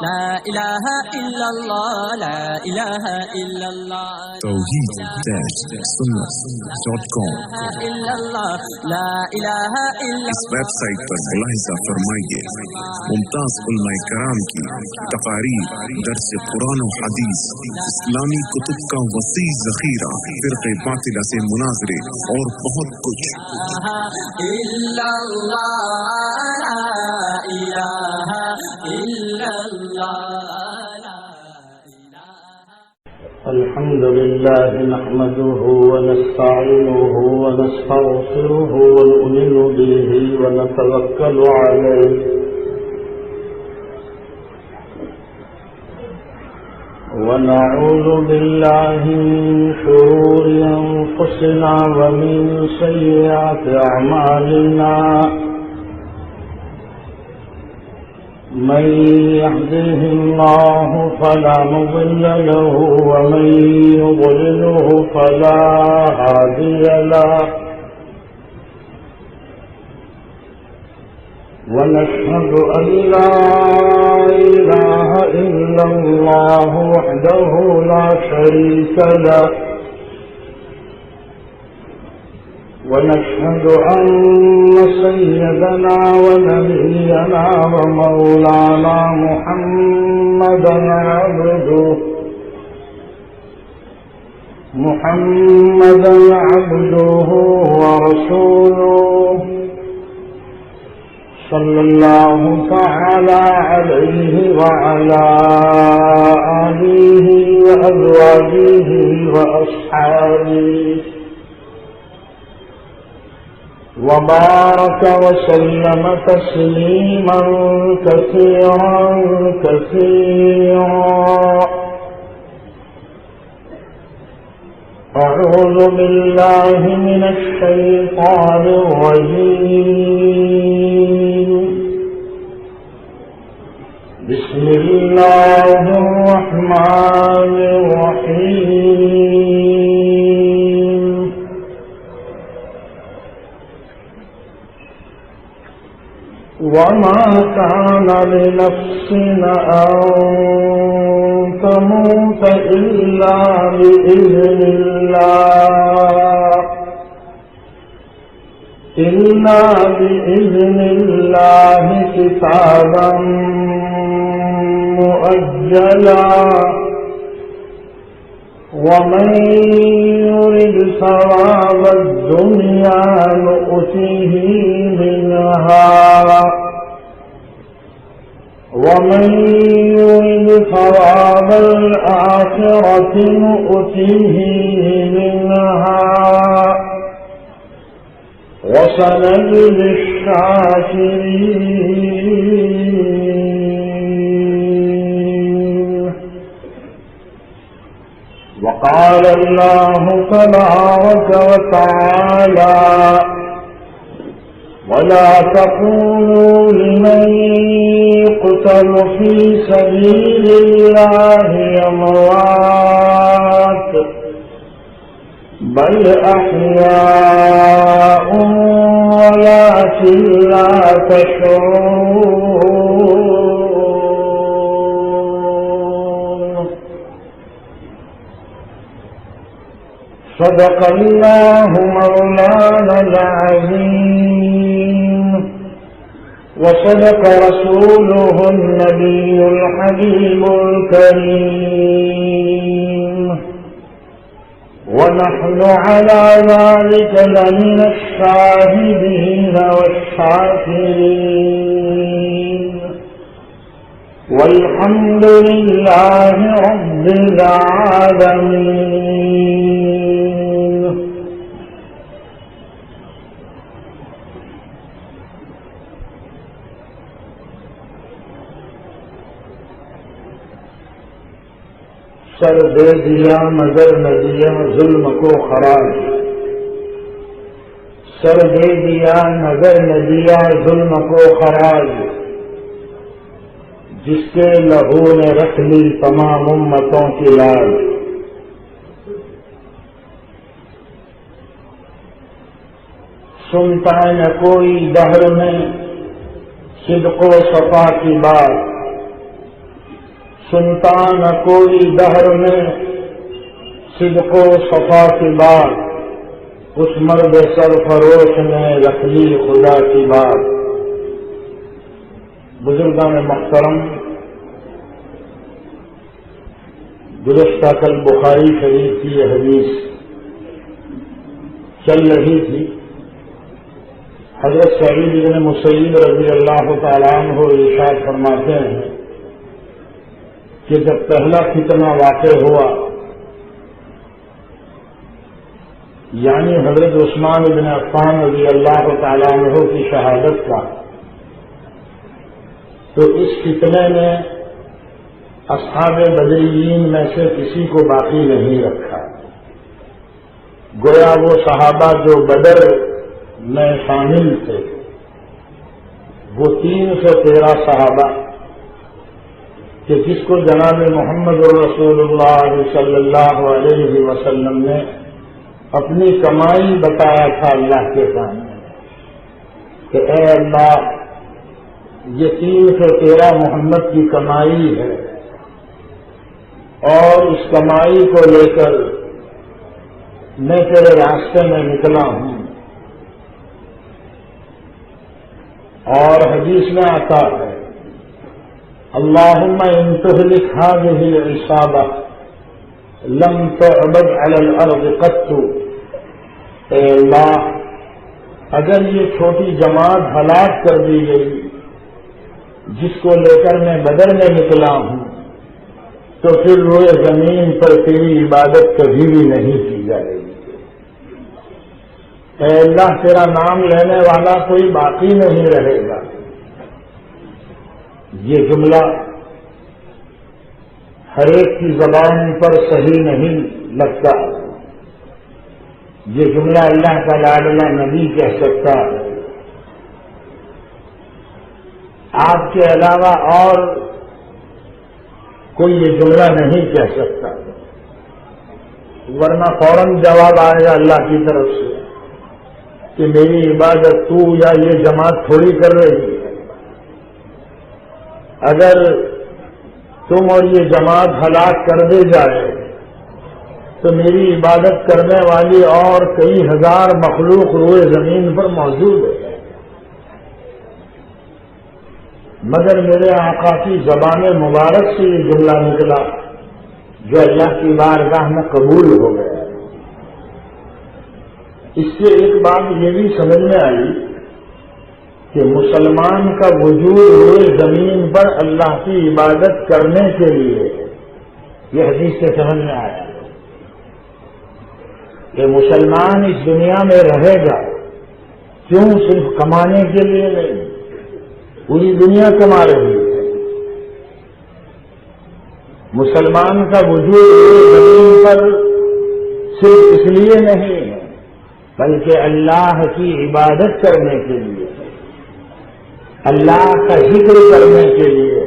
لا الہ الا اللہ لا الہ الا اللہ توحید-sunnat.com الا اللہ لا الہ الا اس ویب سائٹ پر ملاحظہ فرمائیے ممتاز علماء کرام کی تقاریر، درس قرآن و حدیث، اسلامی کتب کا وسیع ذخیرہ، فرقہ باطلہ سے مناظرے اور بہت کچھ۔ الا اللہ لا الہ الا اللہ۔ الحمد لله نحمده ونستعينه ونستغفره ونؤمن به ونتوكل عليه ونعوذ بالله من شرور أنفسنا ومن سيئات أعمالنا من يهده الله فلا مضل له ومن يضلله فلا هادي له ونشهد أن لا إله إلا الله وحده لا شريك له ونشهد أن سيدنا ونبينا ومولانا محمدا عبده ورسوله صلى الله تعالى عليه وعلى آله وأزواجه وأصحابه وبارك وسلم تسليما كثيرا أعوذ بالله من الشيطان الرجيم بسم الله الرحمن الرحيم وما كان لنفس أن تموت إلا بإذن الله كتابا مؤجلا ومن يرد ثواب الدنيا نؤته منها ومن يرد ثواب الآخرة نؤته منها وسنجزي الشاكرين. وقال الله تبارك وتعالى ولا تقولوا لمن يقتل في سبيل الله أموات بل أحياء ولكن لا تشعرون. صدق الله مولانا العظيم وصدق رسوله النبي الحبيب الكريم ونحن على ذلك لمن الشاهدين والشاكرين والحمد لله رب العالمين. سر دے دیا مگر نہ دیا ظلم کو خراج، سر دے دیا مگر نہ دیا ظلم کو خراج، جس کے لہو نے رکھ لی تمام امتوں کی لاج. سنتا نہ کوئی دہر میں صدق و صفا کی بات، سنتا نہ کوئی دہر میں صدق و صفا کی بات، اس مرد سرفروش نے رکھ لی خدا کی بات۔ بزرگان محترم، گزشتہ کل بخاری شریف کی یہ حدیث چل رہی تھی۔ حضرت سعید بن مسیب رضی اللہ تعالیٰ عنہ ارشاد فرماتے ہیں کہ جب پہلا فتنہ واقع ہوا، یعنی حضرت عثمان بن عفان رضی اللہ تعالیٰ عنہ کی شہادت کا، تو اس فتنے نے اصحاب بدریین میں سے کسی کو باقی نہیں رکھا۔ گویا وہ صحابہ جو بدر میں شامل تھے، وہ 313 صحابہ کہ جس کو جناب محمد رسول اللہ صلی اللہ علیہ وسلم نے اپنی کمائی بتایا تھا اللہ کے سامنے کہ اے اللہ، یہ 313 محمد کی کمائی ہے، اور اس کمائی کو لے کر میں تیرے راستے میں نکلا ہوں۔ اور حدیث میں آتا ہے اللہم ان تہلک هذه العصابہ لم تعبد علی الارض قط، اے اللہ، اگر یہ چھوٹی جماعت ہلاک کر دی گئی جس کو لے کر میں بدر میں نکلا ہوں، تو پھر روئے زمین پر تیری عبادت کبھی بھی نہیں کی جائے گی۔ اے اللہ، تیرا نام لینے والا کوئی باقی نہیں رہے گا۔ یہ جملہ ہر ایک کی زبان پر صحیح نہیں لگتا، یہ جملہ اللہ کا لاڈلا نبی کہہ سکتا ہے، آپ کے علاوہ اور کوئی یہ جملہ نہیں کہہ سکتا، ورنہ فوراً جواب آئے گا اللہ کی طرف سے کہ میری عبادت تو یا یہ جماعت تھوڑی کر رہی ہے۔ اگر تم اور یہ جماعت ہلاک کر دے جائے تو میری عبادت کرنے والی اور کئی ہزار مخلوق روئے زمین پر موجود ہے، مگر میرے آقا کی زبان مبارک سے یہ جملہ نکلا جو اللہ کی بارگاہ میں قبول ہو گیا۔ اس سے ایک بات یہ بھی سمجھ میں آئی کہ مسلمان کا وجود روئے زمین پر اللہ کی عبادت کرنے کے لیے، یہ حدیث سے سمجھ میں آیا کہ مسلمان اس دنیا میں رہے گا، کیوں؟ صرف کمانے کے لیے نہیں، پوری دنیا کما رہی ہے۔ مسلمان کا وجود زمین پر صرف اس لیے نہیں ہے بلکہ اللہ کی عبادت کرنے کے لیے، اللہ کا ذکر کرنے کے لیے،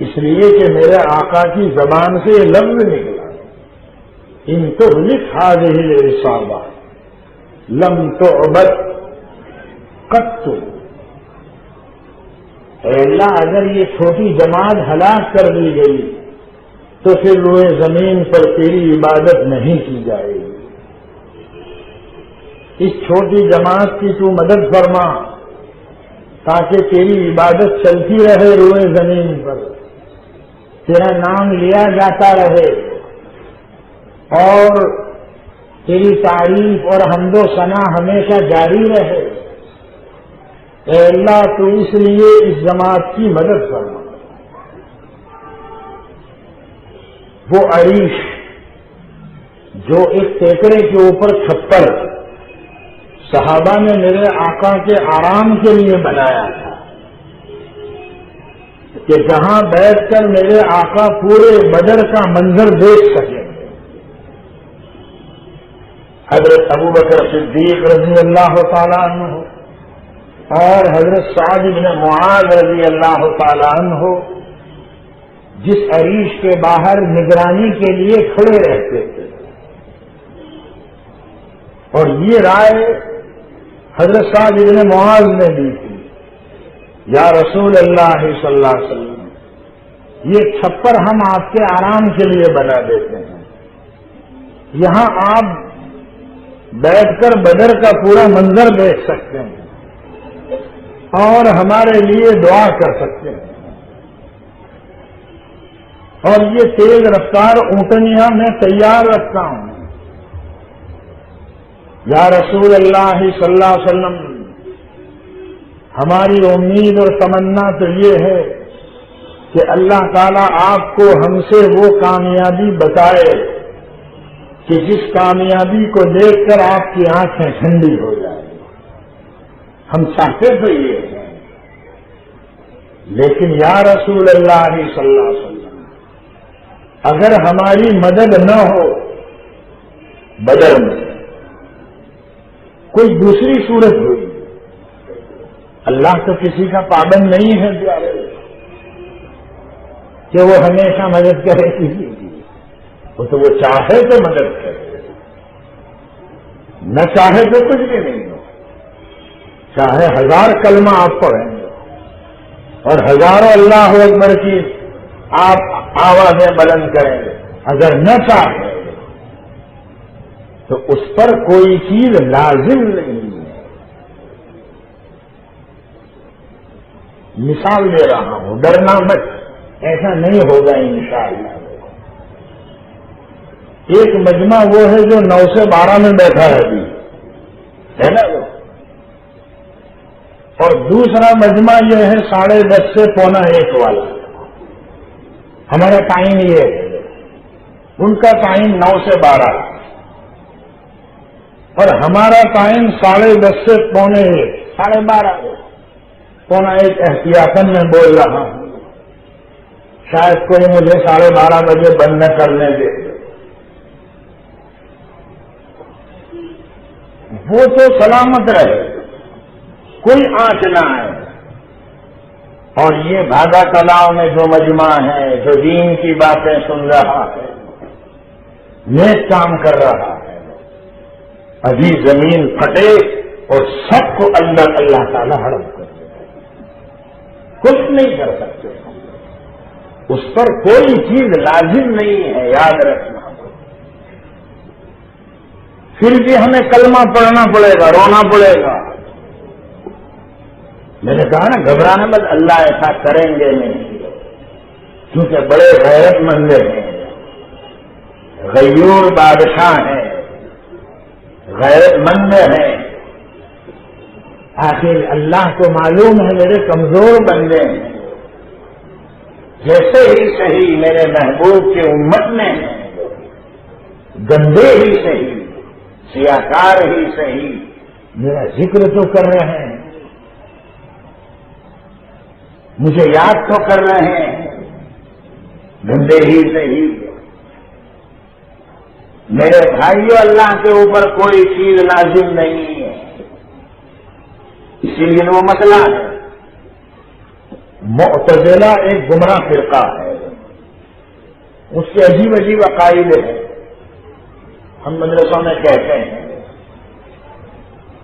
اس لیے کہ میرے آقا کی زبان سے یہ لفظ نکلا ان تہلک هذه العصابہ لم تعبد قط، اے اللہ، اگر یہ چھوٹی جماعت ہلاک کر دی گئی تو پھر روئے زمین پر تیری عبادت نہیں کی جائے گی۔ اس چھوٹی جماعت کی تو مدد فرما تاکہ تیری عبادت چلتی رہے روئے زمین پر، تیرا نام لیا جاتا رہے اور تیری تعریف اور حمد و ثنا ہمیشہ جاری رہے۔ اے اللہ، تو اس لیے اس جماعت کی مدد فرما۔ وہ عریش جو ایک ٹیکرے کے اوپر چھپر صحابہ نے میرے آقا کے آرام کے لیے بنایا تھا کہ جہاں بیٹھ کر میرے آقا پورے بدر کا منظر دیکھ سکیں۔ حضرت ابوبکر صدیق رضی اللہ تعالیٰ عنہ اور حضرت سعد بن معاذ رضی اللہ تعالیٰ عنہ جس عریش کے باہر نگرانی کے لیے کھڑے رہتے تھے، اور یہ رائے حضرت سعد بن معاذ نے دی تھی، یا رسول اللہ صلی اللہ علیہ وسلم، یہ چھپر ہم آپ کے آرام کے لیے بنا دیتے ہیں. یہاں آپ بیٹھ کر بدر کا پورا منظر دیکھ سکتے ہیں اور ہمارے لیے دعا کر سکتے ہیں. اور یہ تیز رفتار اونٹنیاں میں تیار رکھتا ہوں. یا رسول اللہ صلی اللہ علیہ وسلم، ہماری امید اور تمنا تو یہ ہے کہ اللہ تعالیٰ آپ کو ہم سے وہ کامیابی بتائے کہ جس کامیابی کو دیکھ کر آپ کی آنکھیں ٹھنڈی ہو جائیں. ہم چاہتے تو یہ ہیں، لیکن یا رسول اللہ صلی اللہ علیہ وسلم، اگر ہماری مدد نہ ہو بدر میں، کوئی دوسری صورت ہوئی، اللہ تو کسی کا پابند نہیں ہے پیارے کہ وہ ہمیشہ مدد کرے کسی کی. وہ تو وہ چاہے تو مدد کرے، نہ چاہے تو کچھ بھی نہیں ہو. چاہے 1000 کلمہ آپ پڑھیں گے اور ہزاروں اللہ اکبر کی آپ آوازیں بلند کریں گے، اگر نہ چاہے تو اس پر کوئی چیز لازم نہیں ہے. مثال دے رہا ہوں، ڈرنا مت، ایسا نہیں ہوگا انشاءاللہ. ایک مجمع وہ ہے جو 9 سے 12 میں بیٹھا ہے ابھی، ہے نا وہ، اور دوسرا مجمع یہ ہے 10:30 سے 11:45 والا. ہمارا ٹائم یہ ہے، ان کا ٹائم 9 سے 12 اور ہمارا ٹائم 10:30 سے 11:45، 12:30 11:45 احتیاطاً میں بول رہا ہوں، شاید کوئی مجھے 12:30 بجے بند نہ کرنے دے. وہ تو سلامت رہے، کوئی آنچ نہ آئے. اور یہ بھاگا تلاؤ میں جو مجمع ہے، جو دین کی باتیں سن رہا ہے، نیک کام کر رہا ہے، ابھی زمین پھٹے اور سب کو اللہ تعالی ہڑپ کر دے. کچھ نہیں کر سکتے، اس پر کوئی چیز لازم نہیں ہے، یاد رکھنا. پھر بھی ہمیں کلمہ پڑھنا پڑے گا، رونا پڑے گا. میں نے کہا نا گھبرانا مت، اللہ ایسا کریں گے نہیں، کیونکہ بڑے غیرت مند ہیں، غیور بادشاہ ہیں، غیرت مند ہیں. آخر اللہ کو معلوم ہے میرے کمزور بندے ہیں، جیسے ہی صحیح میرے محبوب کی امت میں ہیں، گندے ہی صحیح، سیاکار ہی صحیح، میرا ذکر تو کر رہے ہیں، مجھے یاد تو کر رہے ہیں، گندے ہی صحیح. میرے بھائیوں، اللہ کے اوپر کوئی چیز لازم نہیں ہے، اسی لیے وہ مسئلہ ہے. معتزلہ ایک گمراہ فرقہ ہے، اس کے عجیب عجیب عقائد ہیں، ہم مدرسوں میں کہتے ہیں.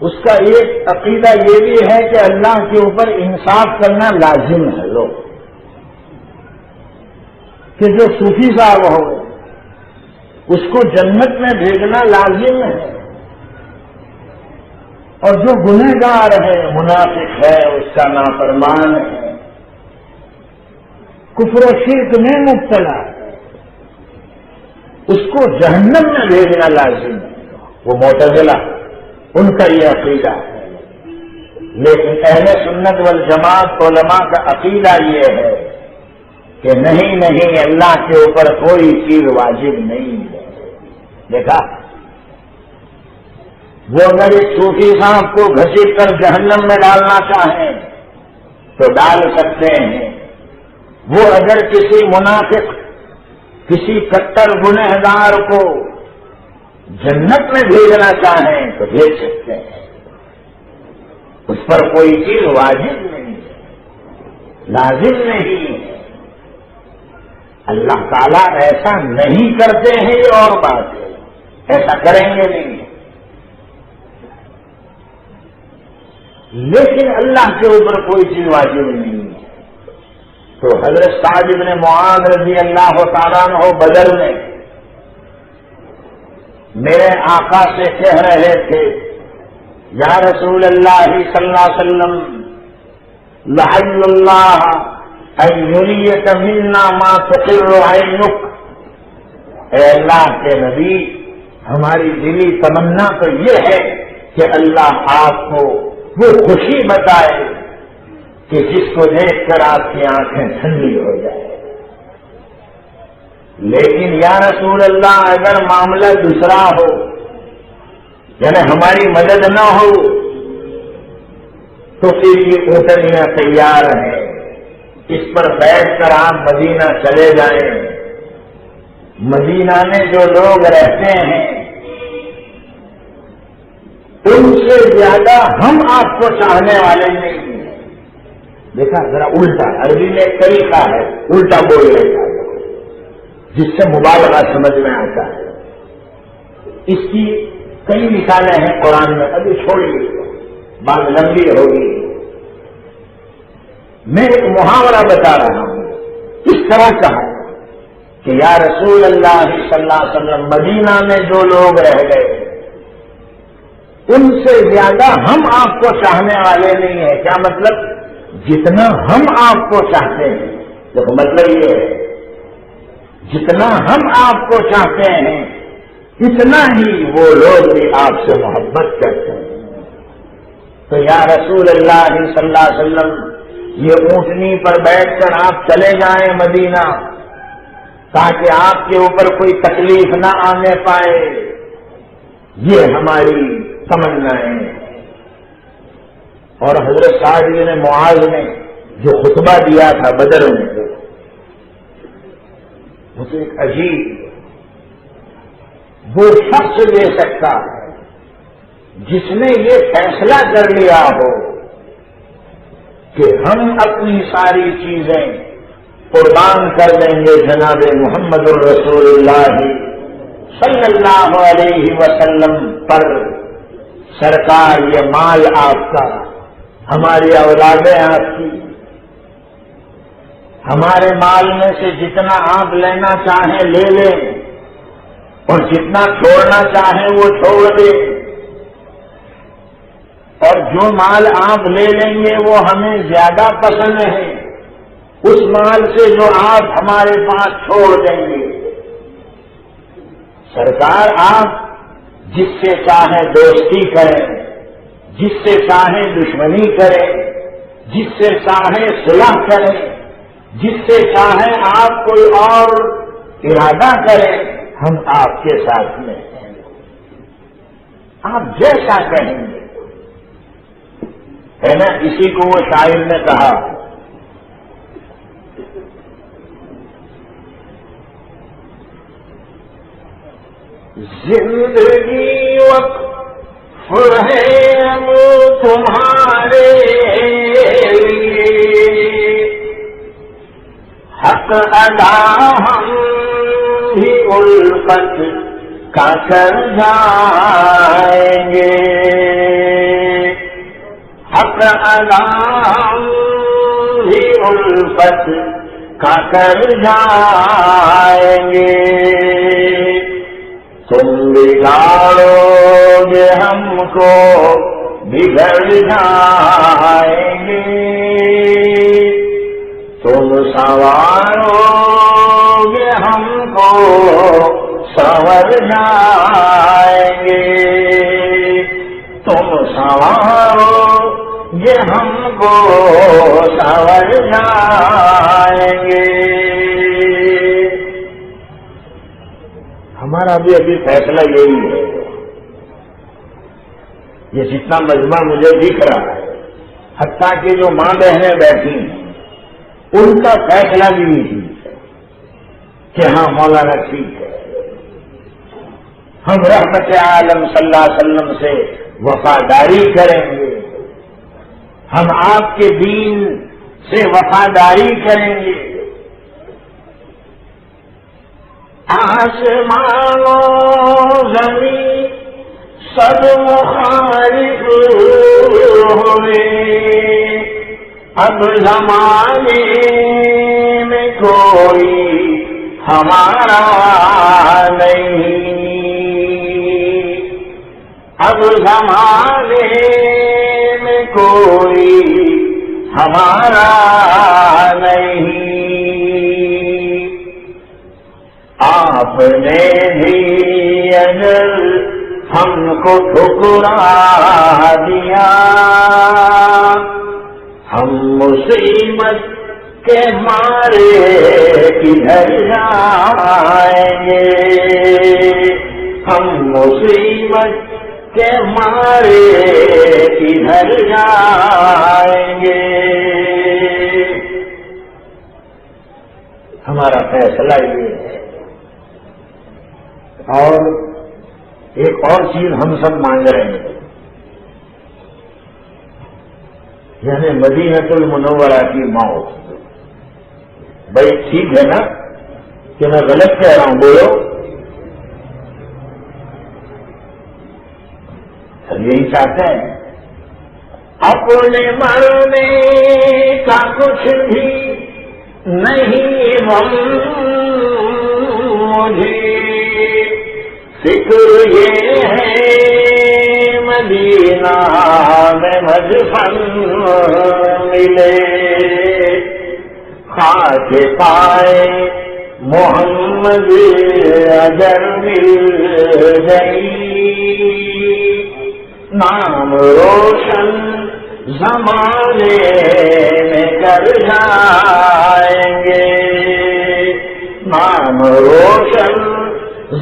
اس کا ایک عقیدہ یہ بھی ہے کہ اللہ کے اوپر انصاف کرنا لازم ہے. لوگ کہ جو صوفی صاحب ہو اس کو جنت میں بھیجنا لازم ہے، اور جو گنہگار ہے، منافق ہے، اس کا نافرمان ہے، کفر و شرک میں مبتلا ہے، اس کو جہنم میں بھیجنا لازم ہے. وہ معتزلہ، ان کا یہ عقیدہ ہے. لیکن اہل سنت والجماعت علماء کا عقیدہ یہ ہے کہ نہیں، اللہ کے اوپر کوئی چیز واجب نہیں ہے. دیکھا، وہ اگر ایک صوفی صاحب کو گھسیٹ کر جہنم میں ڈالنا چاہیں تو ڈال سکتے ہیں. وہ اگر کسی منافق، کسی کٹر گنہگار کو جنت میں بھیجنا چاہیں تو بھیج سکتے ہیں. اس پر کوئی چیز واجب نہیں ہے، لازم نہیں ہے. اللہ تعالیٰ ایسا نہیں کرتے ہیں، یہ اور بات ہے، ایسا کریں گے نہیں. لیکن اللہ کے اوپر کوئی چیز واجب نہیں ہے. تو حضرت سعد بن معاذ رضی اللہ تعالیٰ عنہ بدر میں میرے آقا سے کہہ رہے تھے یا رسول اللہ صلی اللہ علیہ وسلم لعل اللہ ان یریک منا ما تقر عینک، اے اللہ کے نبی ہماری دلی تمنا تو یہ ہے کہ اللہ آپ کو وہ خوشی بتائے کہ جس کو دیکھ کر آپ کی آنکھیں ٹھنڈی ہو جائے. لیکن یا رسول اللہ اگر معاملہ دوسرا ہو، یعنی ہماری مدد نہ ہو، تو پھر یہ اونٹنیاں تیار ہیں، اس پر بیٹھ کر آپ مدینہ چلے جائیں. مدینہ میں جو لوگ رہتے ہیں ان سے زیادہ ہم آپ کو چاہنے والے نہیں ہیں. دیکھا ذرا الٹا، عربی میں ایک طریقہ ہے الٹا بولنے کا جس سے مبالغہ سمجھ میں آتا ہے. اس کی کئی مثالیں ہیں قرآن میں، ابھی چھوڑیے بات لمبی ہوگی. میں ایک محاورہ بتا رہا ہوں. اس طرح کہا کہ یا رسول اللہ صلی اللہ علیہ وسلم مدینہ میں جو لوگ رہ گئے ان سے زیادہ ہم آپ کو چاہنے والے نہیں ہیں. کیا مطلب؟ جتنا ہم آپ کو چاہتے ہیں، دیکھو مطلب یہ ہے جتنا ہم آپ کو چاہتے ہیں اتنا ہی وہ لوگ بھی آپ سے محبت کرتے ہیں. تو یا رسول اللہ صلی اللہ علیہ وسلم یہ اونٹنی پر بیٹھ کر آپ چلے جائیں مدینہ تاکہ آپ کے اوپر کوئی تکلیف نہ آنے پائے، یہ ہماری تمنا ہے. اور حضرت سعد بن معاذ نے جو خطبہ دیا تھا بدر میں وہ تو ایک عجیب، وہ شخص لے سکتا ہے جس نے یہ فیصلہ کر لیا ہو کہ ہم اپنی ساری چیزیں قربان کر دیں گے جناب محمد الرسول اللہ صلی اللہ علیہ وسلم پر. سرکار یہ مال آپ کا، ہماری اولادیں آپ کی، ہمارے مال میں سے جتنا آپ لینا چاہیں لے لیں اور جتنا چھوڑنا چاہیں وہ چھوڑ دیں. اور جو مال آپ لے لیں گے وہ ہمیں زیادہ پسند ہے اس مال سے جو آپ ہمارے پاس چھوڑ دیں گے. سرکار آپ جس سے چاہیں دوستی کریں، جس سے چاہیں دشمنی کریں، جس سے چاہیں صلح کریں، جس سے چاہیں آپ کوئی اور ارادہ کریں، ہم آپ کے ساتھ میں ہیں. آپ جیسا کہیں گے ہے نا. اسی کو وہ شاعر نے کہا زندگی وقف ہے وہ تمہارے حق ادا ہم بھی الفت کا کر جائیں گے. حق ادا ہم بھی الفت کا کر جائیں گے. تم بگاڑو گے ہم کو بگڑ جائیں گے. تم سنوارو گے ہم کو سنور جائیں گے. تم سنوارو گے ہم کو سنور جائیں گے. ہمارا بھی ابھی فیصلہ یہی ہے. یہ جتنا مجمع مجھے دکھ رہا ہے، حتیٰ کہ جو ماں بہنیں بیٹھی ہیں ان کا فیصلہ بھی نہیں ہے کہ ہاں مولانا ٹھیک ہے، ہم رحمت عالم صلی اللہ علیہ وسلم سے وفاداری کریں گے، ہم آپ کے دین سے وفاداری کریں گے. آسمان و زمین سب مخالف ہوئے، اب زمانے کوئی ہمارا نہیں، اب زمانے میں کوئی ہمارا نہیں، آپ نے بھی اگر ہم کو ٹھکرا دیا، ہم مصیبت کے مارے کدھر جائیں گے، ہم مصیبت کے مارے کدھر جائیں گے، ہمارا فیصلہ یہ ہے۔ اور ایک اور چیز ہم سب مانگ رہے ہیں، یعنی مدینہ المنورہ کی موت۔ بھائی ٹھیک ہے نا کہ میں غلط کہہ رہا ہوں؟ بولو، سب یہی چاہتے ہیں۔ اپنے مرنے کا کچھ بھی نہیں مجھے، فکر یہ ہے مدینہ میں مدفن ملے، خاک پائے محمد اگر مل گئی، نام روشن زمانے میں کر جائیں گے، نام روشن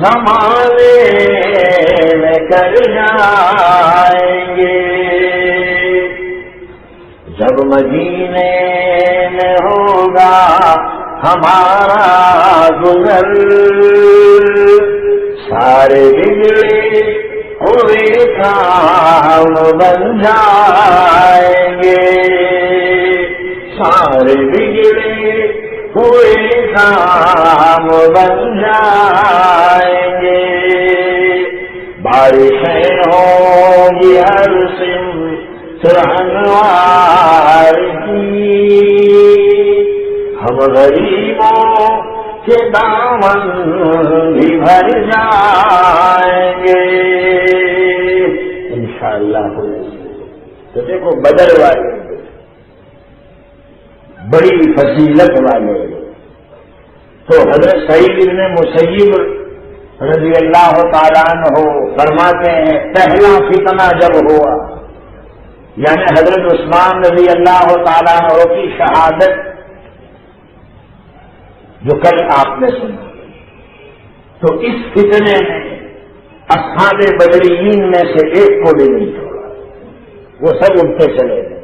زمانے میں کر جائیں گے، جب مدینے میں ہوگا ہمارا گزر، سارے بگڑے ہوئے کام بن جائیں گے، سارے بگڑے ہوئے کام بن جائیں گے، بارشیں ہوں گی ہر سمت انوار کی، ہم غریبوں کے دامن بھی بھر جائیں گے انشاءاللہ۔ تو دیکھو بدر والے بڑی فضیلت والے، تو حضرت سعید بن مسیب رضی اللہ تعالیٰ عنہ فرماتے ہیں پہلا فتنہ جب ہوا، یعنی حضرت عثمان رضی اللہ تعالیٰ عنہ کی شہادت جو کل آپ نے سنا، تو اس فتنے میں اصحاب بدرین میں سے ایک کو بھی نہیں چھوڑا، وہ سب اٹھتے چلے گئے۔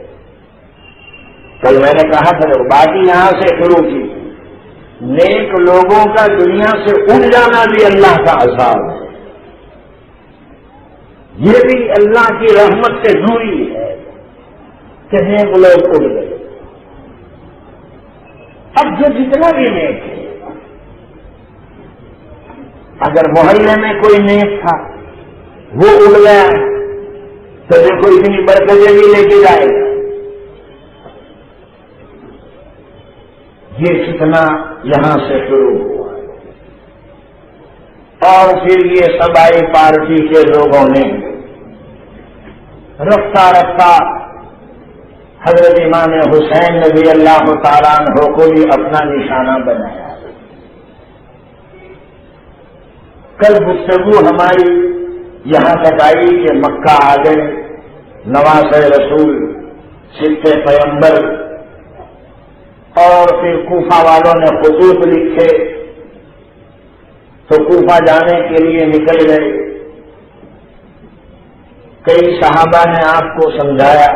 کل میں نے کہا تھا بات یہاں سے شروع کی، نیک لوگوں کا دنیا سے اٹھ جانا بھی اللہ کا عذاب ہے، یہ بھی اللہ کی رحمت سے دوری ہے کہ نیک لوگ اٹھ گئے۔ اب جو جتنا بھی نیک ہے، اگر محلے میں کوئی نیک تھا وہ اڑ گیا تو دیکھو اتنی برکتیں بھی لے کے جائے گا۔ یہ فتنہ یہاں سے شروع ہوا، اور پھر یہ سبائی پارٹی کے لوگوں نے رفتہ رفتہ حضرت امام حسین رضی اللہ تعالیٰ عنہ کو بھی اپنا نشانہ بنایا۔ کل گفتگو ہماری یہاں تک آئی کہ مکہ آ گئے، نواز رسول، صدق پیغمبر، اور پھر کوفہ والوں نے خطوط لکھے تو کوفہ جانے کے لیے نکل گئے۔ کئی صحابہ نے آپ کو سمجھایا،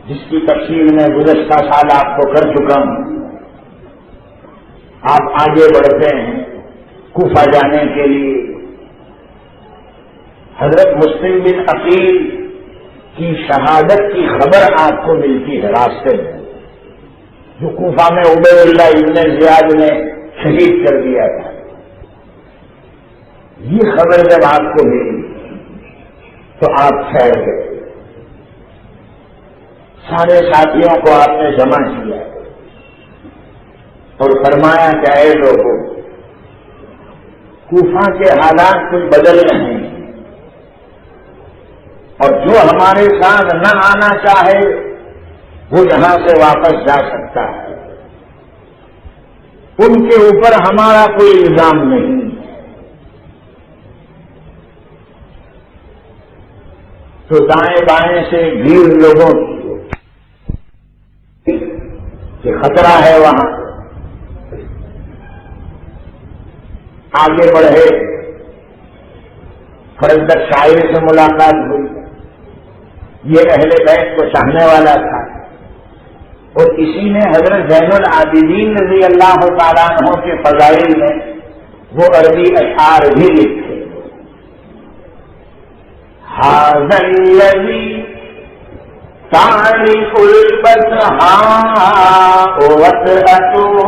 جس کی تفصیل میں گزشتہ سال آپ کو کر چکا ہوں۔ آپ آگے بڑھتے ہیں کوفہ جانے کے لیے۔ حضرت مسلم بن عقیل کی شہادت کی خبر آپ کو ملتی ہے راستے میں، جو کوفہ میں عبید اللہ ابن زیاد نے شہید کر دیا تھا۔ یہ خبر جب آپ کو ملی تو آپ ٹھہر گئے، سارے ساتھیوں کو آپ نے جمع کیا اور فرمایا کہ اے لوگوں، کوفہ کے حالات کچھ بدل رہے ہیں، اور جو ہمارے ساتھ نہ آنا چاہے وہ یہاں سے واپس جا سکتا ہے، ان کے اوپر ہمارا کوئی الزام نہیں ہے۔ تو دائیں بائیں سے بھیڑ لوگوں کہ خطرہ ہے وہاں، آگے بڑھے، فرزدق شاعر سے ملاقات ہوئی، یہ اہل بیت کو چاہنے والا تھا، اور اسی نے حضرت زین العابدین رضی اللہ تعالیٰ عنہ کے فضائل میں وہ عربی اشعار بھی لکھے۔ ھذا الذی تعرف البطحاء وطأته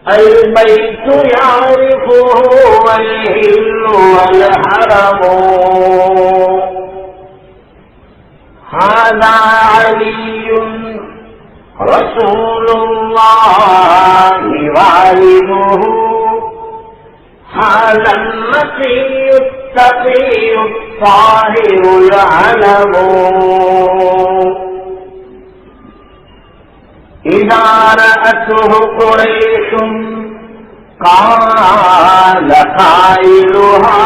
البيت يعرفه والهل والحرم هذا علي رسول الله والده هذا النقي التقي الطاهر العلم إذا رأته قريش قال قائلها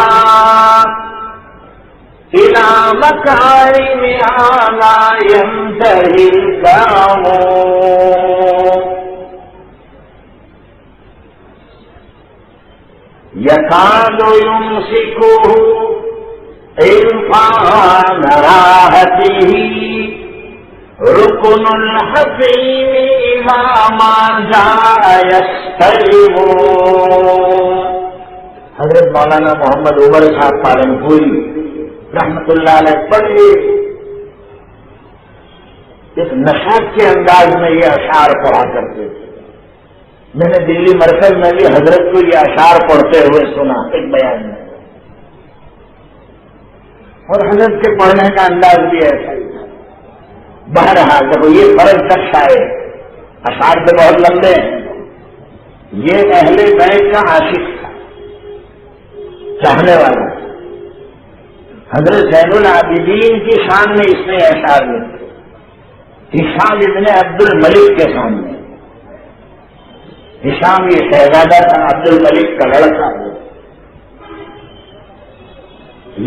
إلى مكارمها لا ينتهي الكرم يكاد يمسكه عرفان راحته رکن الحفیم اذا ما جاء یستلم۔ حضرت مولانا محمد عمر صاحب پالنپوری رحمت اللہ علیہ پڑھے اس نشاط کے انداز میں یہ اشعار پڑھا کرتے تھے۔ میں نے دلی مرکز میں بھی حضرت کو یہ اشعار پڑھتے ہوئے سنا ایک بیان میں، اور حضرت کے پڑھنے کا انداز بھی ایسا ہی۔ بہرحال جب یہ فرزدق شاعر اشعار سے بہت لمبے ہیں، یہ اہل بیت کا عاشق تھا، چاہنے والا۔ حضرت زین العابدین کی شان میں اس نے اشعار لکھے، ہشام ابن عبد الملک کے سامنے۔ ہشام یہ شہزادہ تھا، عبد الملک کا لڑکا۔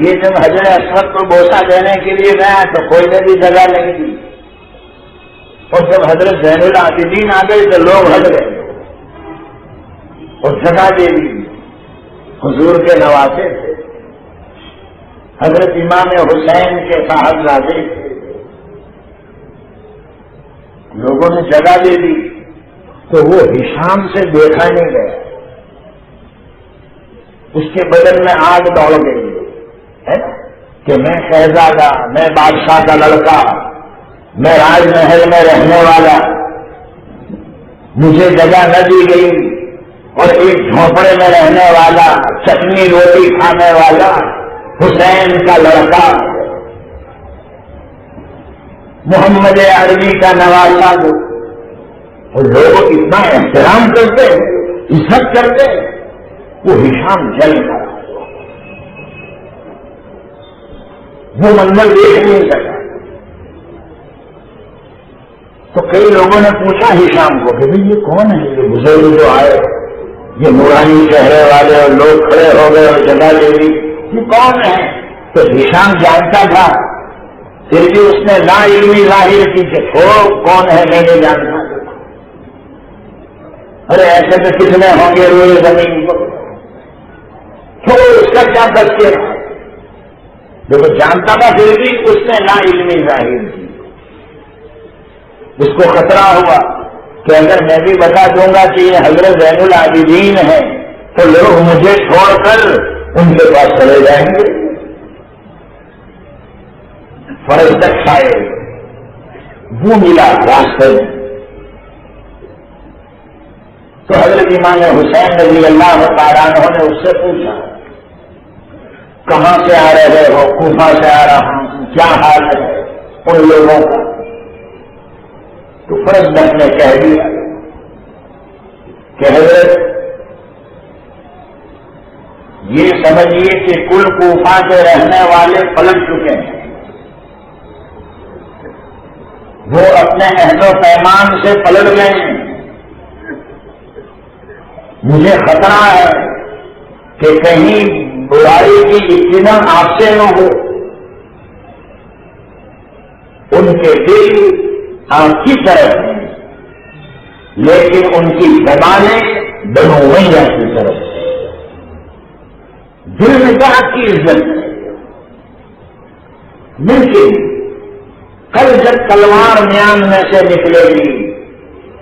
یہ جب حجر اسود کو بوسہ دینے کے لیے گیا تو کوئی نے بھی جگہ نہیں دی، اور جب حضرت زین العابدین آ گئے تو لوگ ہٹ گئے اور جگہ دے دی۔ حضور کے نواسے تھے، حضرت امام حسین کے صاحبزادے تھے، لوگوں نے جگہ دے دی تو وہ ہشام سے دیکھا نہیں گیا، اس کے بدن میں آگ دوڑ گئی کہ میں شہزادہ، میں بادشاہ کا لڑکا، میں راج محل میں رہنے والا، مجھے جگہ نہ دی گئی، اور ایک جھونپڑے میں رہنے والا، چٹنی روٹی کھانے والا حسین کا لڑکا، محمد عربی کا نواسا، اور لوگ اتنا احترام کرتے، عزت کرتے، وہ ہشام جل گیا، وہ منظر دیکھ نہیں سکا۔ تو کئی لوگوں نے پوچھا ہشام کو کہ بھئی یہ کون ہے، یہ بزرگ جو آئے، یہ نورانی چہرے والے، اور لوگ کھڑے ہو گئے اور جگہ لے لی، یہ کون ہے؟ تو ہشام جانتا تھا، پھر بھی اس نے لا علمی ظاہر کی کہ کون ہے، میں نہیں جانتا۔ ارے ایسے تو کتنے ہوں گے روئے زمین کو، اس کا کیا تذکر ہے؟ جو جانتا تھا پھر بھی اس نے لا علمی ظاہر کی۔ اس کو خطرہ ہوا کہ اگر میں بھی بتا دوں گا کہ یہ حضرت زین العابدین ہے تو لوگ مجھے چھوڑ کر ان کے پاس چلے جائیں گے۔ فرزدق شاعر وہ ملا راستے میں، تو حضرت امام حسین رضی اللہ تعالیٰ عنہ نے اس سے پوچھا کہاں سے آ رہے ہو؟ کوفہ سے آ رہا ہوں، کیا حال ہے ان لوگوں کا؟ تو فرزدق نے کہہ دیا کہ حضرت یہ سمجھیے کہ کل کوفہ کے رہنے والے پلٹ چکے ہیں، وہ اپنے عہد و پیمان سے پلٹ گئے ہیں. مجھے خطرہ ہے کہ کہیں برائی کی ابتدا آپ سے نہ ہو. ان کے دل آپ کی طرف ہیں لیکن ان کی زبانیں بنو امیہ کی طرف ہیں. دل میں کیا کی عزت ہے، لیکن کل جب تلوار میان میں سے نکلے گی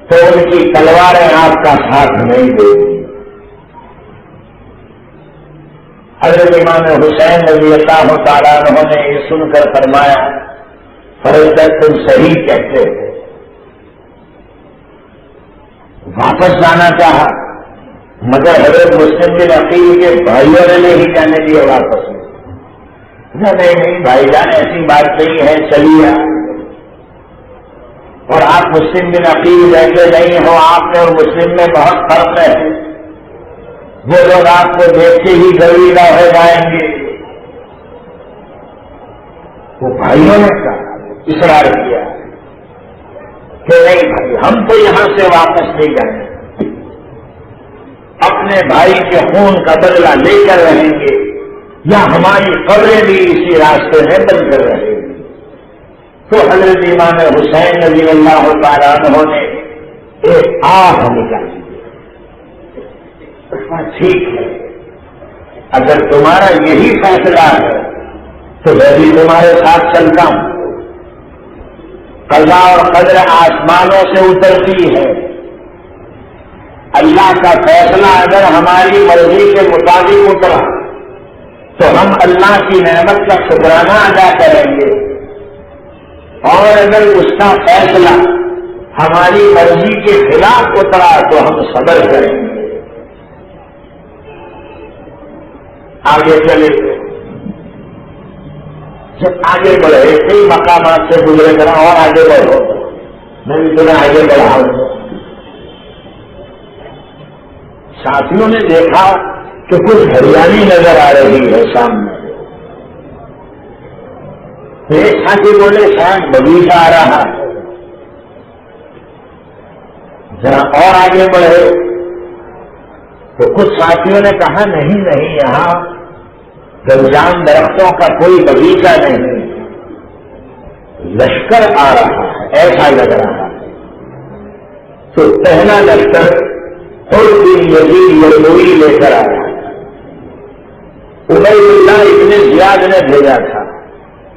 تو ان کی تلواریں آپ کا ساتھ نہیں دیں گی. حضرت امام حسین رضی اللہ تعالیٰ عنہ نے یہ سن کر فرمایا فرزدت تم صحیح کہتے ہو. واپس جانا چاہا مگر حضرت مسلم بن عقیل کے بھائیوں نے نہیں جانے دیے واپس. نہیں بھائی جان ایسی بات نہیں ہے چلیے. اور آپ مسلم بن عقیل جیسے نہیں ہو، آپ میں اور مسلم میں بہت فرق ہے. وہ لوگ آپ کو دیکھتے ہی گریلا ہو جائیں گے. وہ بھائیوں نے اصرار کیا کہ نہیں بھائی ہم تو یہاں سے واپس نہیں جائیں گے، اپنے بھائی کے خون کا بدلہ لے کر رہیں گے یا ہماری قبریں بھی اسی راستے میں بن کر رہیں گی. تو حضرت امام حسین رضی اللہ تعالیٰ عنہ نے ایک آہ نکالی. ٹھیک ہے اگر تمہارا یہی فیصلہ ہے تو میں بھی تمہارے ساتھ چلتا ہوں. قضا اور قدر آسمانوں سے اترتی ہے. اللہ کا فیصلہ اگر ہماری مرضی کے مطابق اترا تو ہم اللہ کی نعمت کا شکرانہ ادا کریں گے، اور اگر اس کا فیصلہ ہماری مرضی کے خلاف اترا تو ہم صبر کریں گے. آگے چلے گئے. جب آگے بڑھے کئی مقامات سے گزرے کرا اور آگے بڑھو، میں بھی تمہیں آگے بڑھاؤں. ساتھیوں نے دیکھا کہ کچھ ہریالی نظر آ رہی ہے سامنے. ایک ساتھی بولے شاید باغیچہ آ رہا ہے. ذرا اور آگے بڑھے تو کچھ ساتھیوں نے کہا نہیں یہاں گنجان درختوں کا کوئی باغیچہ نہیں، لشکر آ رہا ہے ایسا لگ رہا ہے. تو پہلا لشکر اور یزید یلوی لے کر آیا. عبید اللہ ابن زیاد نے بھیجا تھا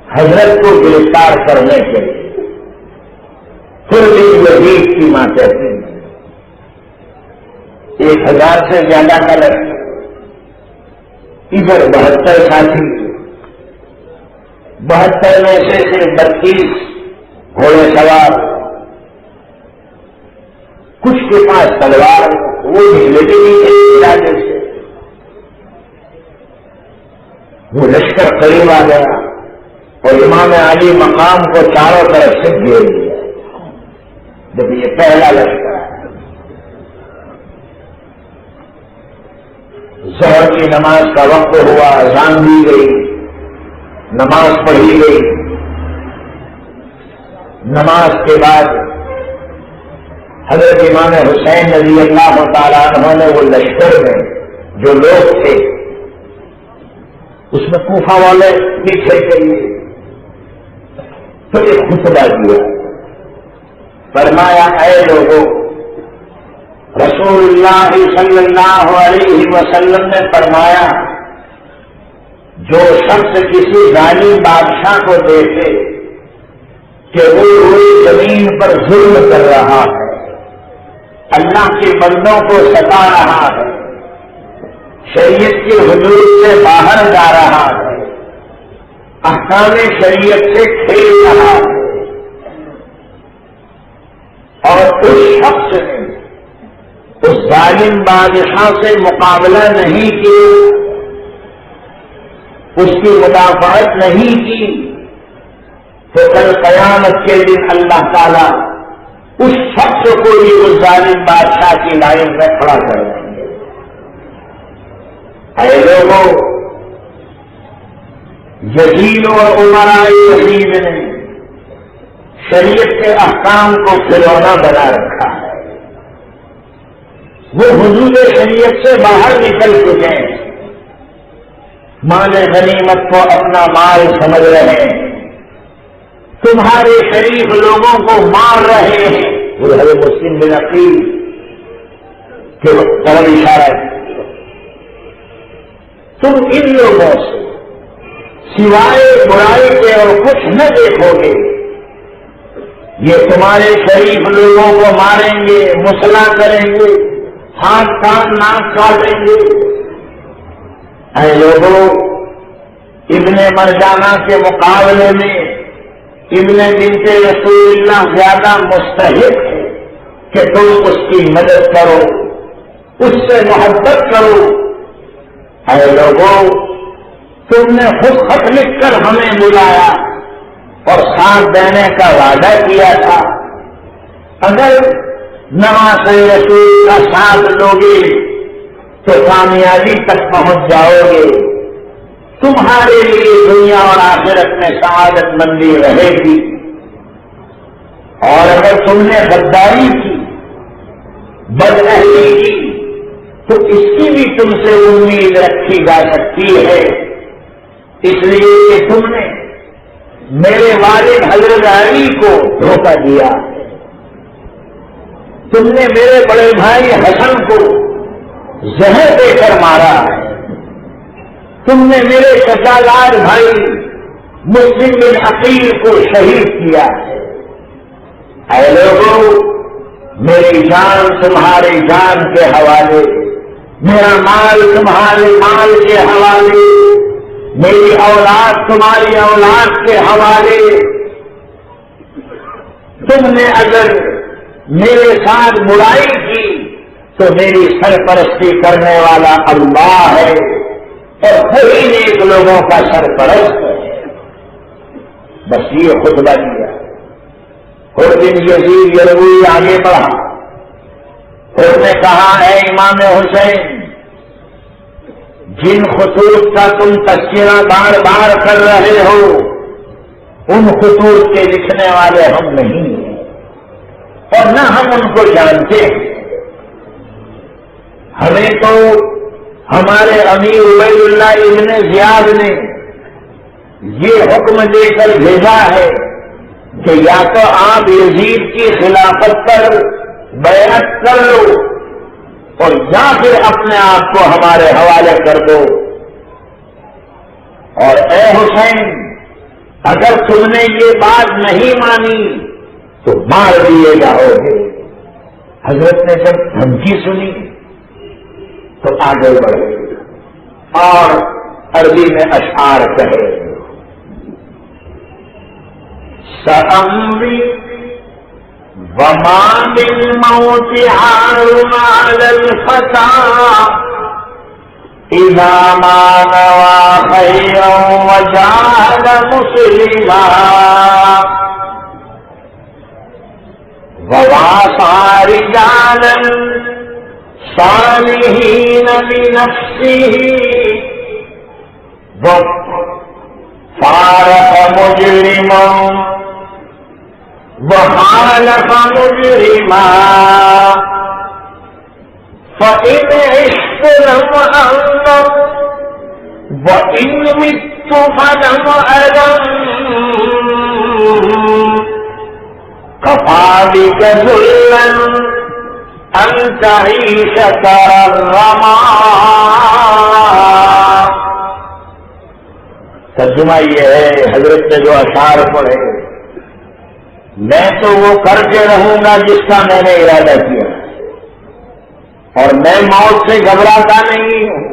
حضرت کو گرفتار کرنے کے لیے. پھر یزید کی ماں کہتے ہیں 1000 سے زیادہ کا لشکر. ادھر 72 ساتھی، 72 میں سے صرف 32 گھوڑے سوار. کچھ کے پاس تلوار وہ نکلتے نہیں تھے سے. وہ لشکر قریب آ گیا اور امام علی مقام کو چاروں طرف سے گھیر دیا. جب یہ پہلا لشکر ہے. ظہر کی نماز کا وقت ہوا، اذان دی گئی، نماز پڑھی گئی. نماز کے بعد حضرت امام حسین رضی اللہ تعالیٰ عنہ نے وہ لشکر میں جو لوگ تھے اس میں کوفہ والے پیچھے کے لیے تو ایک خطبہ دیا. فرمایا اے لوگوں، رسول اللہ صلی اللہ علیہ وسلم نے فرمایا جو شخص کسی ظالم بادشاہ کو دیکھے کہ وہ پوری زمین پر ظلم کر رہا ہے، اللہ کے بندوں کو ستا رہا ہے، شریعت کی حدود سے باہر جا رہا ہے، احکام شریعت سے کھیل رہا ہے، اور اس شخص نے اس ظالم بادشاہ سے مقابلہ نہیں کیا، اس کی مدافعت نہیں کی، تو کل قیامت کے دن اللہ تعالی اس شخص کو بھی اس ظالم بادشاہ کی لائن میں کھڑا کر دیں گے. اے لوگوں، یزید اور عمراء یزید نے شریعت کے احکام کو کھلونا بنا رکھا ہے. وہ حدود شریعت سے باہر نکل چکے ہیں. مال غنیمت کو اپنا مال سمجھ رہے ہیں. تمہارے شریف لوگوں کو مار رہے ہیں. وہ حضرت مسلم بن عقیل کے طرف اشارہ ہے. تم ان لوگوں سے سوائے برائی کے اور کچھ نہ دیکھو گے. یہ تمہارے شریف لوگوں کو ماریں گے، مسلح کریں گے، ہاتھ کان ناک کاٹیں گے. اے لوگوں، ابن مرجانہ کے مقابلے میں ابن بنت رسول اللہ زیادہ مستحق ہے کہ تم اس کی مدد کرو، اس سے محبت کرو. اے لوگوں، تم نے خود خط لکھ کر ہمیں بلایا اور ساتھ دینے کا وعدہ کیا تھا. اگر نماز رسول کا ساتھ لوگے تو کامیابی تک پہنچ جاؤ گے. تمہارے لیے دنیا اور آخرت میں سعادت مندی رہے گی. اور اگر تم نے غداری کی، بدعہدی کی، تو اس کی بھی تم سے امید رکھی جا سکتی ہے. اس لیے کہ تم نے میرے والد حضرت علی کو دھوکہ دیا. تم نے میرے بڑے بھائی حسن کو زہر دے کر مارا ہے. تم نے میرے چچالار بھائی مسلم بن عقیل کو شہید کیا ہے. اے لوگوں، میری جان تمہاری جان کے حوالے، میرا مال تمہارے مال کے حوالے، میری اولاد تمہاری اولاد کے حوالے. تم نے اگر میرے ساتھ برائی کی تو میری سرپرستی کرنے والا اللہ ہے اور وہی نیک لوگوں کا سرپرست ہے. بس یہ خطبہ دیا. اور دن یزید یروی آگے بڑھا. اس نے کہا، اے امام حسین، جن خطوط کا تم تذکرہ بار بار کر رہے ہو ان خطوط کے لکھنے والے ہم نہیں ہیں اور نہ ہم ان کو جانتے ہیں. ہمیں تو ہمارے امیر عبید اللہ ابن زیاد نے یہ حکم دے کر بھیجا ہے کہ یا تو آپ یزید کی خلافت پر بیعت کر لو اور یا پھر اپنے آپ کو ہمارے حوالے کر دو. اور اے حسین، اگر تم نے یہ بات نہیں مانی تو مار دیے جاؤ گے. حضرت نے جب دھمکی سنی تو آگے بڑھے اور عربی میں اشعار کہے. سأمضي وما بالموت عار على الفتى إذا ما نوى خيرا وجعل مسلما وواسى رجالا صالحين بنفسه وفارق مجرما وخالف مجرما فإن عشت لم أندم وإن مت فلم أدم كفى بك ذلا أن تعيش كالرما. ترجمہ یہ ہے حضرت نے جو اشعار پڑھے، میں تو وہ کر کے رہوں گا جس کا میں نے ارادہ کیا اور میں موت سے گھبراتا نہیں ہوں.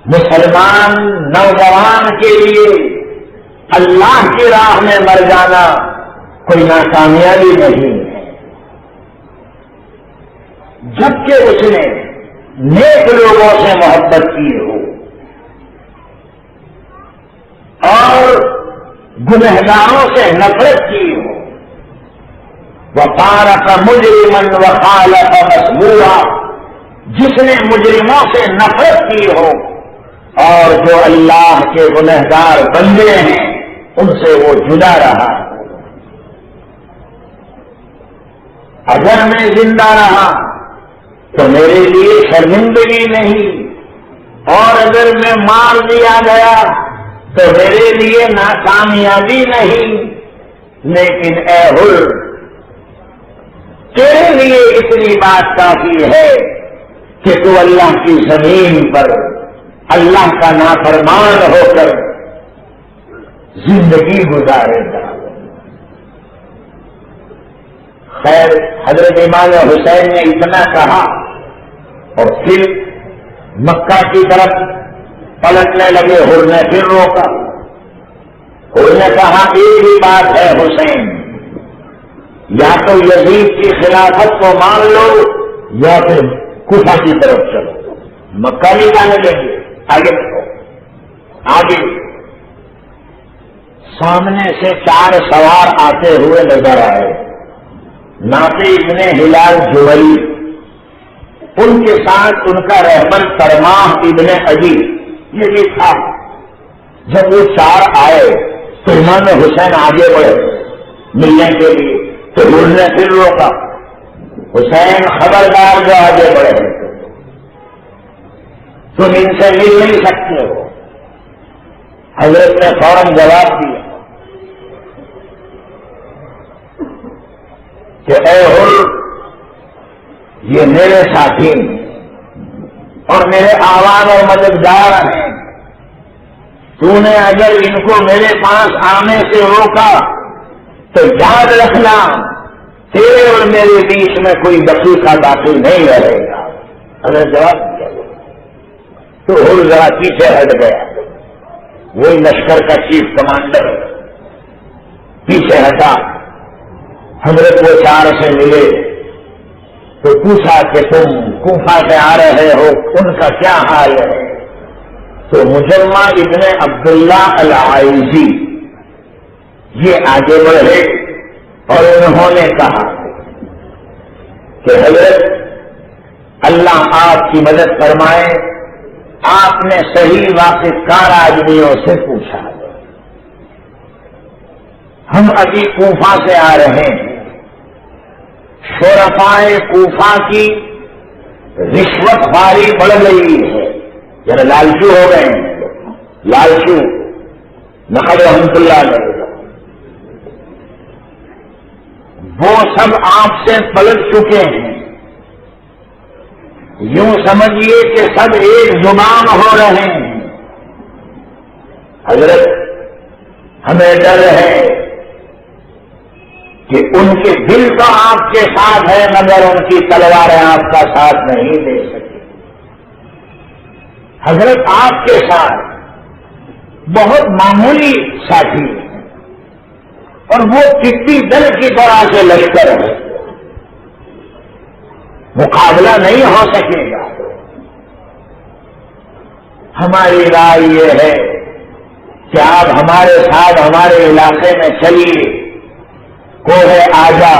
مسلمان نوجوان کے لیے اللہ کی راہ میں مر جانا کوئی ناکامیابی نہیں ہے، جبکہ اس نے نیک لوگوں سے محبت کی ہو اور گنہگاروں سے نفرت کی ہو. وفارق مجرما وخالف مسبورا، جس نے مجرموں سے نفرت کی ہو اور جو اللہ کے گنہگار بندے ہیں ان سے وہ جدا رہا۔ اگر میں زندہ رہا تو میرے لیے شرمندگی نہیں، اور اگر میں مار دیا گیا تو میرے لیے ناکامیابی نہیں، لیکن اے حر، تیرے لیے اتنی بات کافی ہے کہ تو اللہ کی زمین پر اللہ کا نافرمان ہو کر زندگی گزارے گا۔ خیر، حضرت امام حسین نے اتنا کہا اور پھر مکہ کی طرف پلٹنے لگے۔ حر نے پھر روکا۔ حر نے کہا ایک ہی بات ہے حسین، یا تو یزید کی خلافت کو مان لو یا پھر کوفہ کی طرف چلو، مکہ نہیں جانے دیں گے، آگے بڑھو۔ آگے سامنے سے 4 سوار آتے ہوئے نظر آئے، نافع ابن ہلال جوہری، ان کے ساتھ ان کا رہبر ترماح ابن عدی، یہ بھی تھا۔ جب وہ 4 آئے تو امام حسین آگے بڑھے ملنے کے لیے، تو حر نے پھر روکا، حسین خبردار جو آگے بڑھے، تم ان سے مل نہیں سکتے ہو۔ حضرت نے فوراً جواب دیا کہ اے حر، یہ میرے ساتھی ہیں اور میرے آوان اور مددگار ہیں، تو نے اگر ان کو میرے پاس آنے سے روکا تو یاد رکھنا تیرے اور میرے بیچ میں کوئی دقیقہ باقی نہیں رہے گا۔ اگر جواب دیا تو حر ذرا پیچھے ہٹ گیا، وہی لشکر کا چیف کمانڈر پیچھے ہٹا۔ حضرت وہ 4 سے ملے تو پوچھا کہ تم کوفہ سے آ رہے ہو، ان کا کیا حال ہے؟ تو مجمع ابن عبداللہ العائزی یہ آگے بڑھے اور انہوں نے کہا کہ حضرت اللہ آپ کی مدد فرمائے، آپ نے صحیح واقف کار آدمیوں سے پوچھا، ہم ابھی کوفہ سے آ رہے ہیں، شرفائے کوفہ کی رشوت خواری بڑھ گئی ہے، ذرا لالچو ہو گئے ہیں، لالچو نقد رحمت اللہ علیہ، وہ سب آپ سے پلٹ چکے ہیں، یوں سمجھیے کہ سب ایک زبان ہو رہے ہیں۔ حضرت ہمیں ڈر ہے کہ ان کے دل تو آپ کے ساتھ ہے مگر ان کی تلواریں آپ کا ساتھ نہیں دے سکتی۔ حضرت آپ کے ساتھ بہت معمولی ساتھی ہیں اور وہ ٹٹی دل کی طرح سے لشکر ہے، مقابلہ نہیں ہو سکے گا۔ ہماری رائے یہ ہے کہ آپ ہمارے ساتھ ہمارے علاقے میں چلیے، کوہ آجا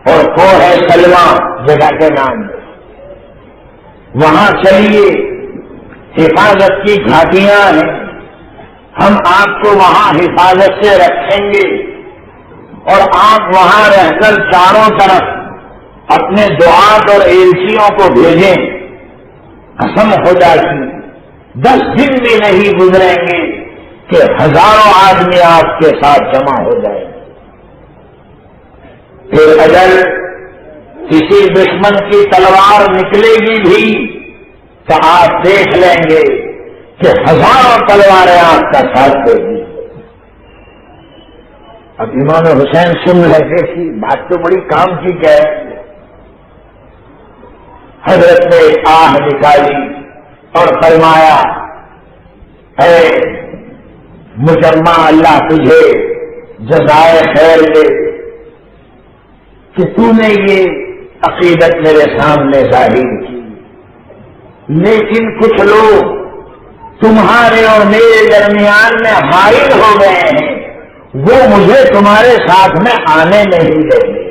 اور کوہ سلما جگہ کے نام ہے، وہاں چلیے، حفاظت کی گھاٹیاں ہیں، ہم آپ کو وہاں حفاظت سے رکھیں گے اور آپ وہاں رہ کر چاروں طرف اپنے دعات اور ایلچیوں کو بھیجیں۔ قسم خدا کی 10 دن بھی نہیں گزریں گے کہ ہزاروں آدمی آپ کے ساتھ جمع ہو جائیں۔ پھر اگر کسی دشمن کی تلوار نکلے گی بھی تو آپ دیکھ لیں گے کہ ہزاروں تلواریں آپ کا ساتھ دے گی۔ اب امام حسین سن رہے تھے، بات تو بڑی کام کی ہے۔ حضرت نے آہ نکالی اور فرمایا، اے مجمع، اللہ تجھے جزائے خیر دے کہ تو نے یہ عقیدت میرے سامنے ظاہر کی، لیکن کچھ لوگ تمہارے اور میرے درمیان میں حائل ہو گئے ہیں، وہ مجھے تمہارے ساتھ میں آنے نہیں دیں گے۔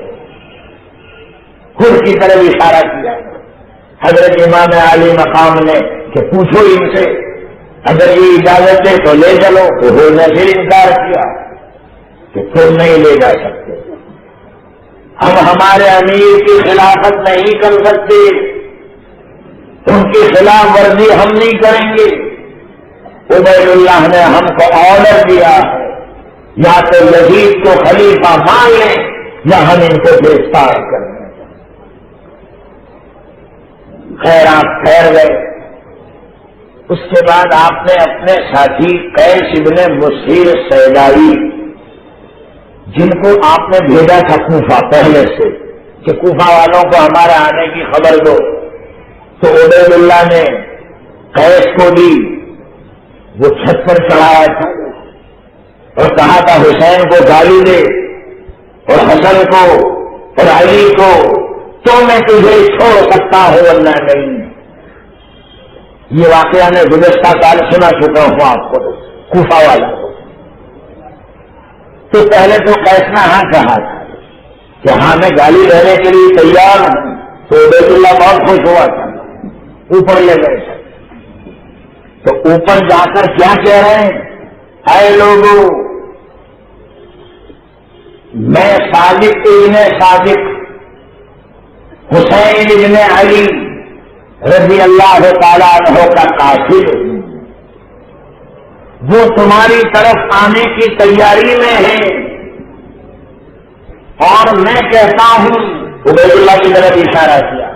خود کی طرف اشارہ کیا حضرت امام علی مقام نے کہ پوچھو ان سے، اگر یہ اجازت دے تو لے چلو، حضور نے پھر انکار کیا کہ تم نہیں لے جا سکتے، ہم ہمارے امیر کی خلافت نہیں کر سکتے، ان کی خلاف ورزی ہم نہیں کریں گے۔ عبید اللہ نے ہم کو آرڈر دیا ہے یا تو یزید کو خلیفہ مان لیں یا ہم ان کو گرفتار کریں۔ خیر آپ ٹھہر گئے۔ اس کے بعد آپ نے اپنے ساتھی قیس ابن مسیر سیدائی، جن کو آپ نے بھیجا تھا کوفہ پہلے سے کہ کوفہ والوں کو ہمارے آنے کی خبر دو، تو عبید اللہ نے قیس کو بھی وہ چھت پر چڑھایا تھا اور کہا تھا حسین کو گالی دے اور حسن کو اور علی کو، تو میں تجھے چھوڑ سکتا ہوں ورنہ نہیں۔ یہ واقعہ میں گزشتہ سال سنا چکا ہوں آپ کو کوفہ والا کو۔ تو پہلے تو قیس نے ہاں کہا تھا کہ ہاں میں گالی دینے کے لیے تیار ہوں، تو عبید اللہ بہت خوش ہوا تھا، اوپر لے گئے تھے۔ تو اوپر جا کر کیا کہہ رہے ہیں؟ اے لوگوں، میں صادق ابن صادق حسین ابن علی رضی اللہ تعالیٰ عنہ کا قاصد ہوں، وہ تمہاری طرف آنے کی تیاری میں ہے، اور میں کہتا ہوں، عبید اللہ کی طرف اشارہ کیا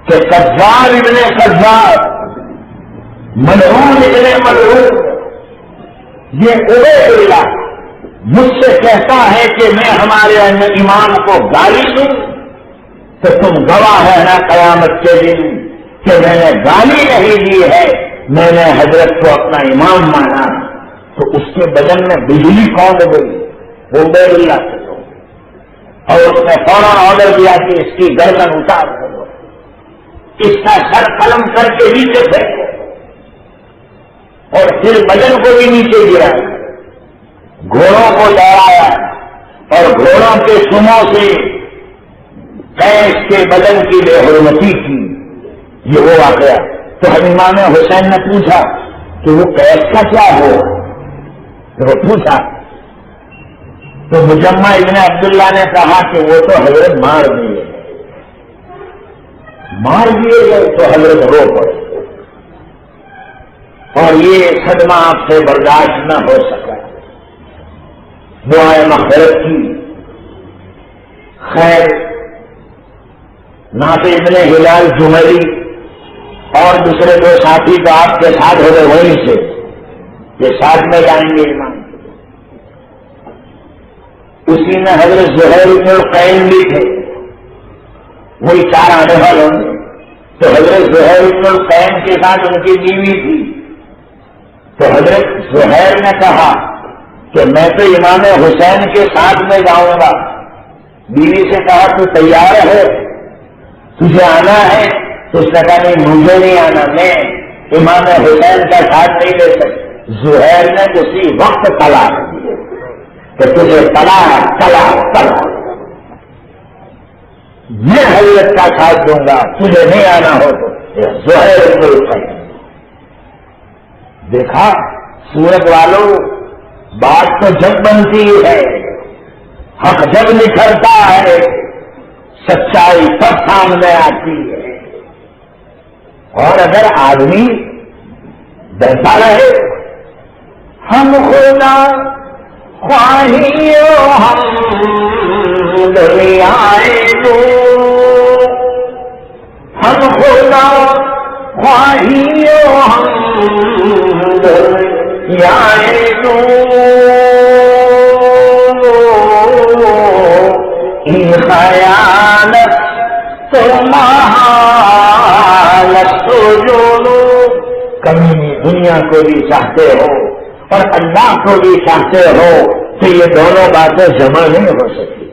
کہ کذاب ابن کذاب، ملعون ابن ملعون، یہ عبید اللہ مجھ سے کہتا ہے کہ میں ہمارے امام کو گالی دوں، تو تم گواہ ہے نا قیامت کے دن کہ میں نے گالی نہیں دی ہے، میں نے حضرت کو اپنا امام مانا۔ تو اس کے بدن میں بجلی کون گئی؟ عبید اللہ سے، اور اس نے فوراً آرڈر دیا کہ اس کی گردن اتار دو، اس کا سر قلم کر کے نیچے پھینکو، اور پھر بدن کو بھی نیچے گرایا، گھوڑوں کو دوڑایا اور گھوڑوں کے سموں سے قیس کے بدن کی بے حرمتی کی۔ یہ وہ واقعہ۔ تو ہم امام حسین نے پوچھا کہ وہ قیس کا کیا ہو؟ وہ پوچھا تو مجمع ابن عبداللہ نے کہا کہ وہ تو حضرت مار دیے گئے، تو حضرت رو پڑے اور یہ صدمہ آپ سے برداشت نہ ہو سکا، دعائے مغفرت کی۔ خیر نافع ابن ہلال جمری اور دوسرے دو ساتھی تو آپ کے ساتھ ہو گئے وہیں سے، یہ ساتھ میں جائیں گے امام۔ اسی میں حضرت زہیر بن القین بھی تھے، وہی چار آنے والوں نے۔ تو حضرت زہیر بن القین کے ساتھ ان کی بیوی تھی، تو حضرت زہیر نے کہا کہ میں تو امام حسین کے ساتھ میں جاؤں گا۔ بیوی سے کہا تو تیار ہے، تجھے آنا ہے؟ تو اس نے کہا نہیں مجھے نہیں آنا، میں امام حسین کا ساتھ نہیں لے سکتا۔ زہیر نے اسی وقت طلاق دی کہ تجھے طلاق، میں حضرت کا ساتھ دوں گا، تجھے نہیں آنا ہو تو۔ زہیر کو دیکھا سورت والوں، بات تو جب بنتی ہے، حق جب نکھرتا ہے، سچائی سب سامنے آتی ہے، اور اگر آدمی ڈرتا رہے، ہم خدا خواہیوں ہم دنیائے دو، ہم خدا خواہیوں ہم دنیائے دو، خیانت تمہارا سجود، کمی دنیا کو بھی چاہتے ہو اور اللہ کو بھی چاہتے ہو، تو یہ دونوں باتیں جمع نہیں ہو سکتی۔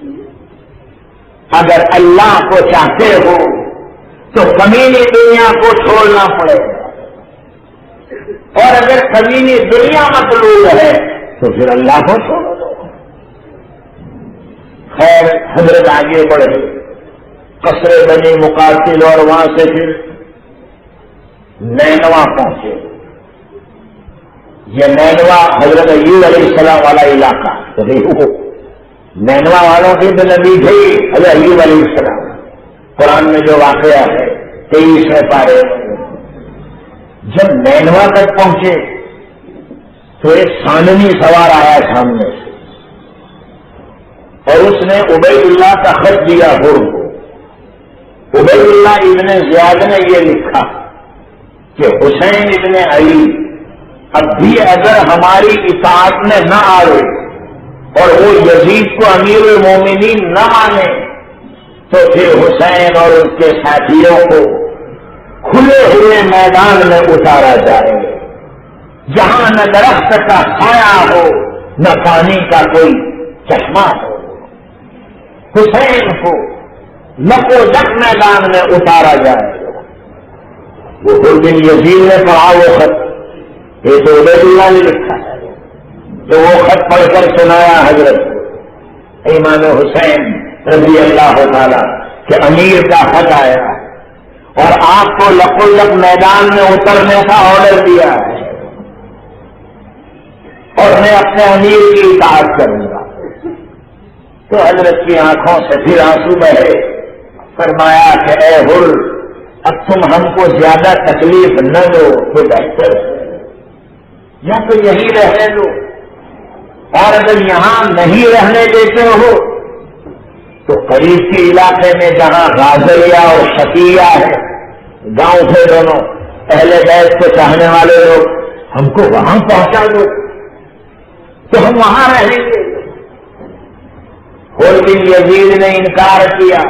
اگر اللہ کو چاہتے ہو تو کمینی دنیا کو چھوڑنا پڑے گا، اور اگر کمینی دنیا مطلوب ہے تو پھر اللہ کو چھوڑ دو۔ خیر حضرت آگے بڑھے، قصر بنی مقاتل اور وہاں سے پھر نینوا پہنچے. یہ نینوا حضرت ایوب علیہ السلام والا علاقہ. نینوا والوں کی تو نبی تھے حضرت ایوب علیہ السلام. قرآن میں جو واقعہ ہے 23ویں پارے. جب نینوا تک پہنچے تو ایک سانمی سوار آیا سامنے سے اور اس نے عبید اللہ کا خط دیا حر کو. عبید اللہ ابن زیاد نے یہ لکھا کہ حسین ابن علی اب بھی اگر ہماری اطاعت میں نہ آئے اور وہ یزید کو امیر المومنین نہ مانے تو پھر حسین اور اس کے ساتھیوں کو کھلے ہوئے میدان میں اتارا جائے جہاں نہ درخت کا سایہ ہو نہ پانی کا کوئی چشمہ ہو. حسین کو لکو لک میدان میں اتارا جائے. وہ بن یزید نے پڑھا وہ خط. یہ تو عبید اللہ نے لکھا ہے. تو وہ خط پڑھ کر سنایا حضرت کو امام حسین رضی اللہ تعالی کہ امیر کا خط آیا اور آپ کو لکو لک میدان میں اترنے کا آرڈر دیا ہے اور میں اپنے امیر کی اطاعت کروں گا. تو حضرت کی آنکھوں سے پھر آنسو بہے. فرمایا کہ اے حر اب تم ہم کو زیادہ تکلیف نہ دو تو بہتر ہے یا تو یہی رہنے دو اور اگر یہاں نہیں رہنے دیتے ہو تو قریب کے علاقے میں جہاں غازیہ اور شقیہ ہے گاؤں تھے دونوں اہل بیت کو چاہنے والے لوگ ہم کو وہاں پہنچا دو تو ہم وہاں رہیں گے. حر بن یزید نے انکار کیا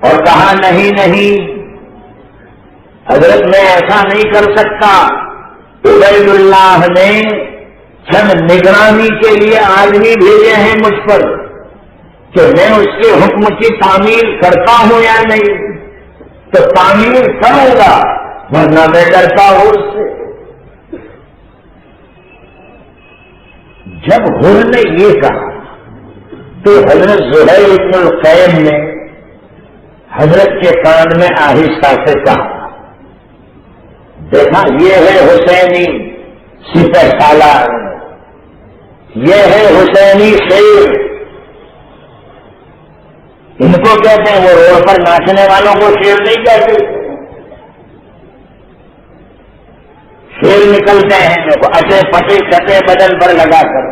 اور کہا نہیں حضرت میں ایسا نہیں کر سکتا. عبید اللہ نے چند نگرانی کے لیے آدمی بھیجے ہیں مجھ پر کہ میں اس کے حکم کی تعمیل کرتا ہوں یا نہیں تو تعمیل کروں گا ورنہ میں ڈرتا ہوں اس سے. جب حر نے یہ کہا تو حضرت زہیر بن القیم نے حضرت کے کان میں آہستہ سے کہا دیکھا یہ ہے حسینی سپہ سالار یہ ہے حسینی شیر. ان کو کہتے ہیں وہ روڈ پر ناچنے والوں کو شیر نہیں کہتے. شیر نکلتے ہیں دیکھو اچھے پٹے چٹے بدن پر لگا کر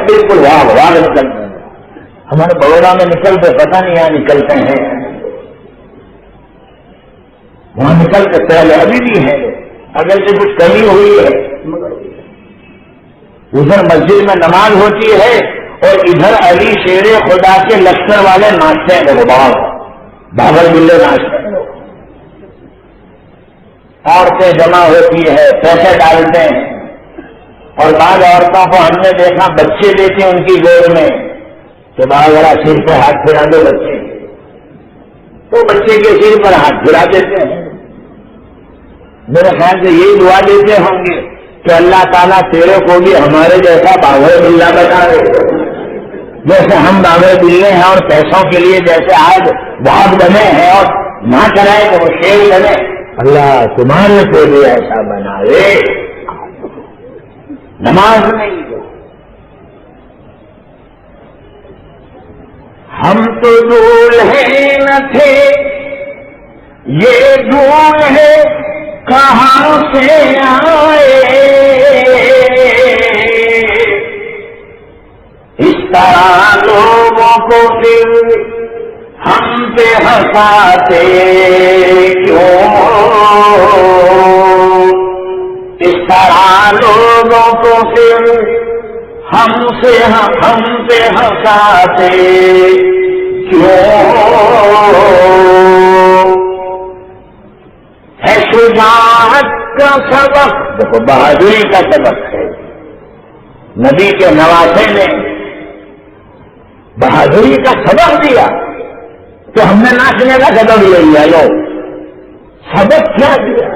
بالکل واہ نکلتے ہیں. ہمارے بڑودا میں نکلتے پتہ نہیں یہاں نکلتے ہیں وہاں نکل کے پہلے ابھی بھی ہے اگر سے کچھ کمی ہوئی ہے. ادھر مسجد میں نماز ہوتی ہے اور ادھر علی شیر خدا کے لشکر والے ناچتے ہیں دیکھو بابر بلے ناچتے ہیں. عورتیں جمع ہوتی ہے پیسے ڈالتے ہیں اور بعض عورتوں کو ہم نے دیکھا بچے دیتے ان کی گود میں کہ بابا سر پہ ہاتھ پھرا دو بچے تو بچے کے سر پر ہاتھ پھرا دیتے ہیں. میرے خیال سے یہی دعا دیتے ہوں گے کہ اللہ تعالیٰ تیرے کو بھی ہمارے جیسا باغ بلّا بتا دے جیسے ہم باغ بلے ہیں اور پیسوں کے لیے جیسے آج بہت بنے ہیں اور نہ کرائے تو وہ شیر بنے. اللہ تمہارے کو بھی ایسا بنائے. نماز نہیں ہم تو دولہے نہ تھے یہ دولہے کہاں سے آئے اس طرح لوگوں کو پھر ہم پہ ہنساتے کیوں اس طرح لوگوں کو پھر ہم پہ ہنساتے کیوں ہے شجاعت کا سبق دیکھو بہادری کا سبق ہے. نبی کے نواسے نے بہادری کا سبق دیا تو ہم نے ناچنے کا سبق لے لیا. لو سبق کیا دیا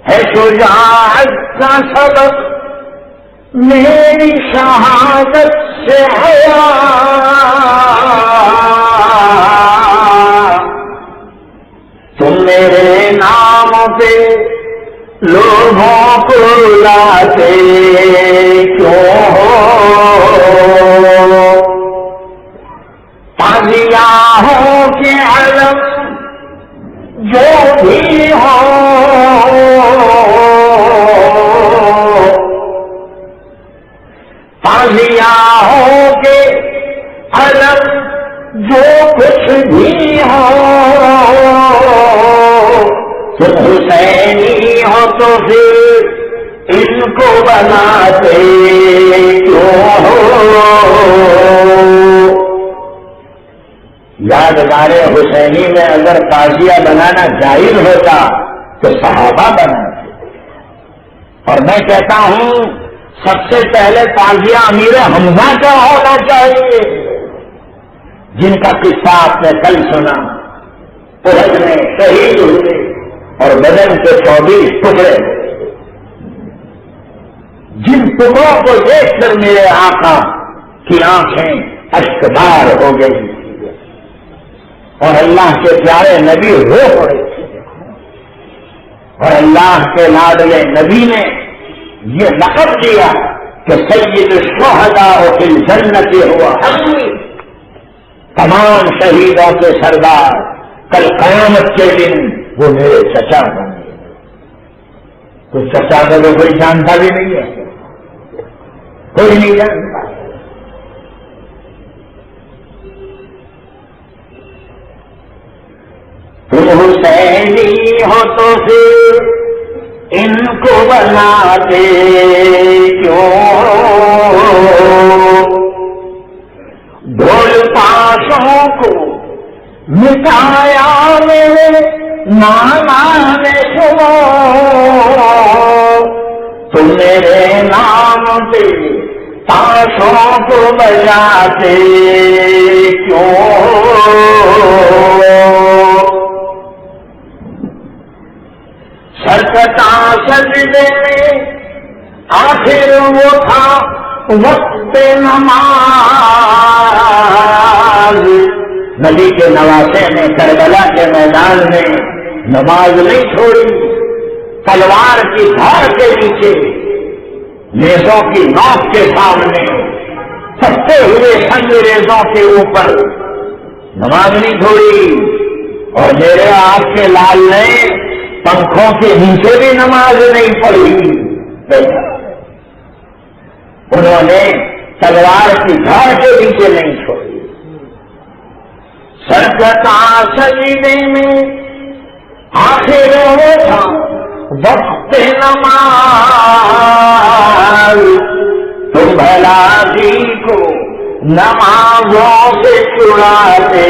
ہے شجاعت کا سبق میری شہادت سے حیا پہ لوگوں کو لاتے کیوں ہو؟ تازیاہوں کے علم جو بھی ہو، تازیاہوں کے علم جو کچھ بھی ہو، تم حسینی ہو تو پھر ان کو بناتے کیوں ہو؟ یادگار حسینی میں اگر تازیہ بنانا جائز ہوتا تو صحابہ بناتے، اور میں کہتا ہوں سب سے پہلے تازیہ امیر حمزہ کا ہونا چاہیے، جن کا قصہ آپ نے کل سنا، احد میں شہید ہوئے اور بدن کے 24 ٹکڑے، جن ٹکڑوں کو دیکھ کر میرے آقا کی آنکھیں اشکبار ہو گئی اور اللہ کے پیارے نبی رو پڑے تھے، اور اللہ کے لاڈلے نبی نے یہ لقب دیا کہ سید الشہداء فی الجنت ہوا حقی، تمام شہیدوں کے سردار کل قیامت کے دن وہ میرے چچا بن گئے۔ تو چچا کو تو کوئی جانتا بھی نہیں ہے، کوئی نہیں جانتا۔ تم حسینی ہو تو پھر ان کو بناتے کیوں؟ ڈھول پاشوں کو مٹایا میرے نانا نے سنو، تم میرے نام پہ پاشوں کو بجاتے کیوں؟ سرکتا سجدے میں آخر وہ تھا وقت نماز، نبی کے نواسے نے کربلا کے میدان میں نماز نہیں چھوڑی، تلوار کی دھار کے نیچے نیزوں کی نوک کے سامنے پھٹے ہوئے سنگ ریزوں کے اوپر نماز نہیں چھوڑی، اور میرے آپ کے لال نے پنکھوں کے نیچے بھی نماز نہیں پڑھی، انہوں نے تلوار کی دھار کے نیچے نہیں چھوڑی۔ سرکتا سجدے میں آخر وہ تھا وقت نماز، تم بھلا جی کو نمازوں سے چھڑاتے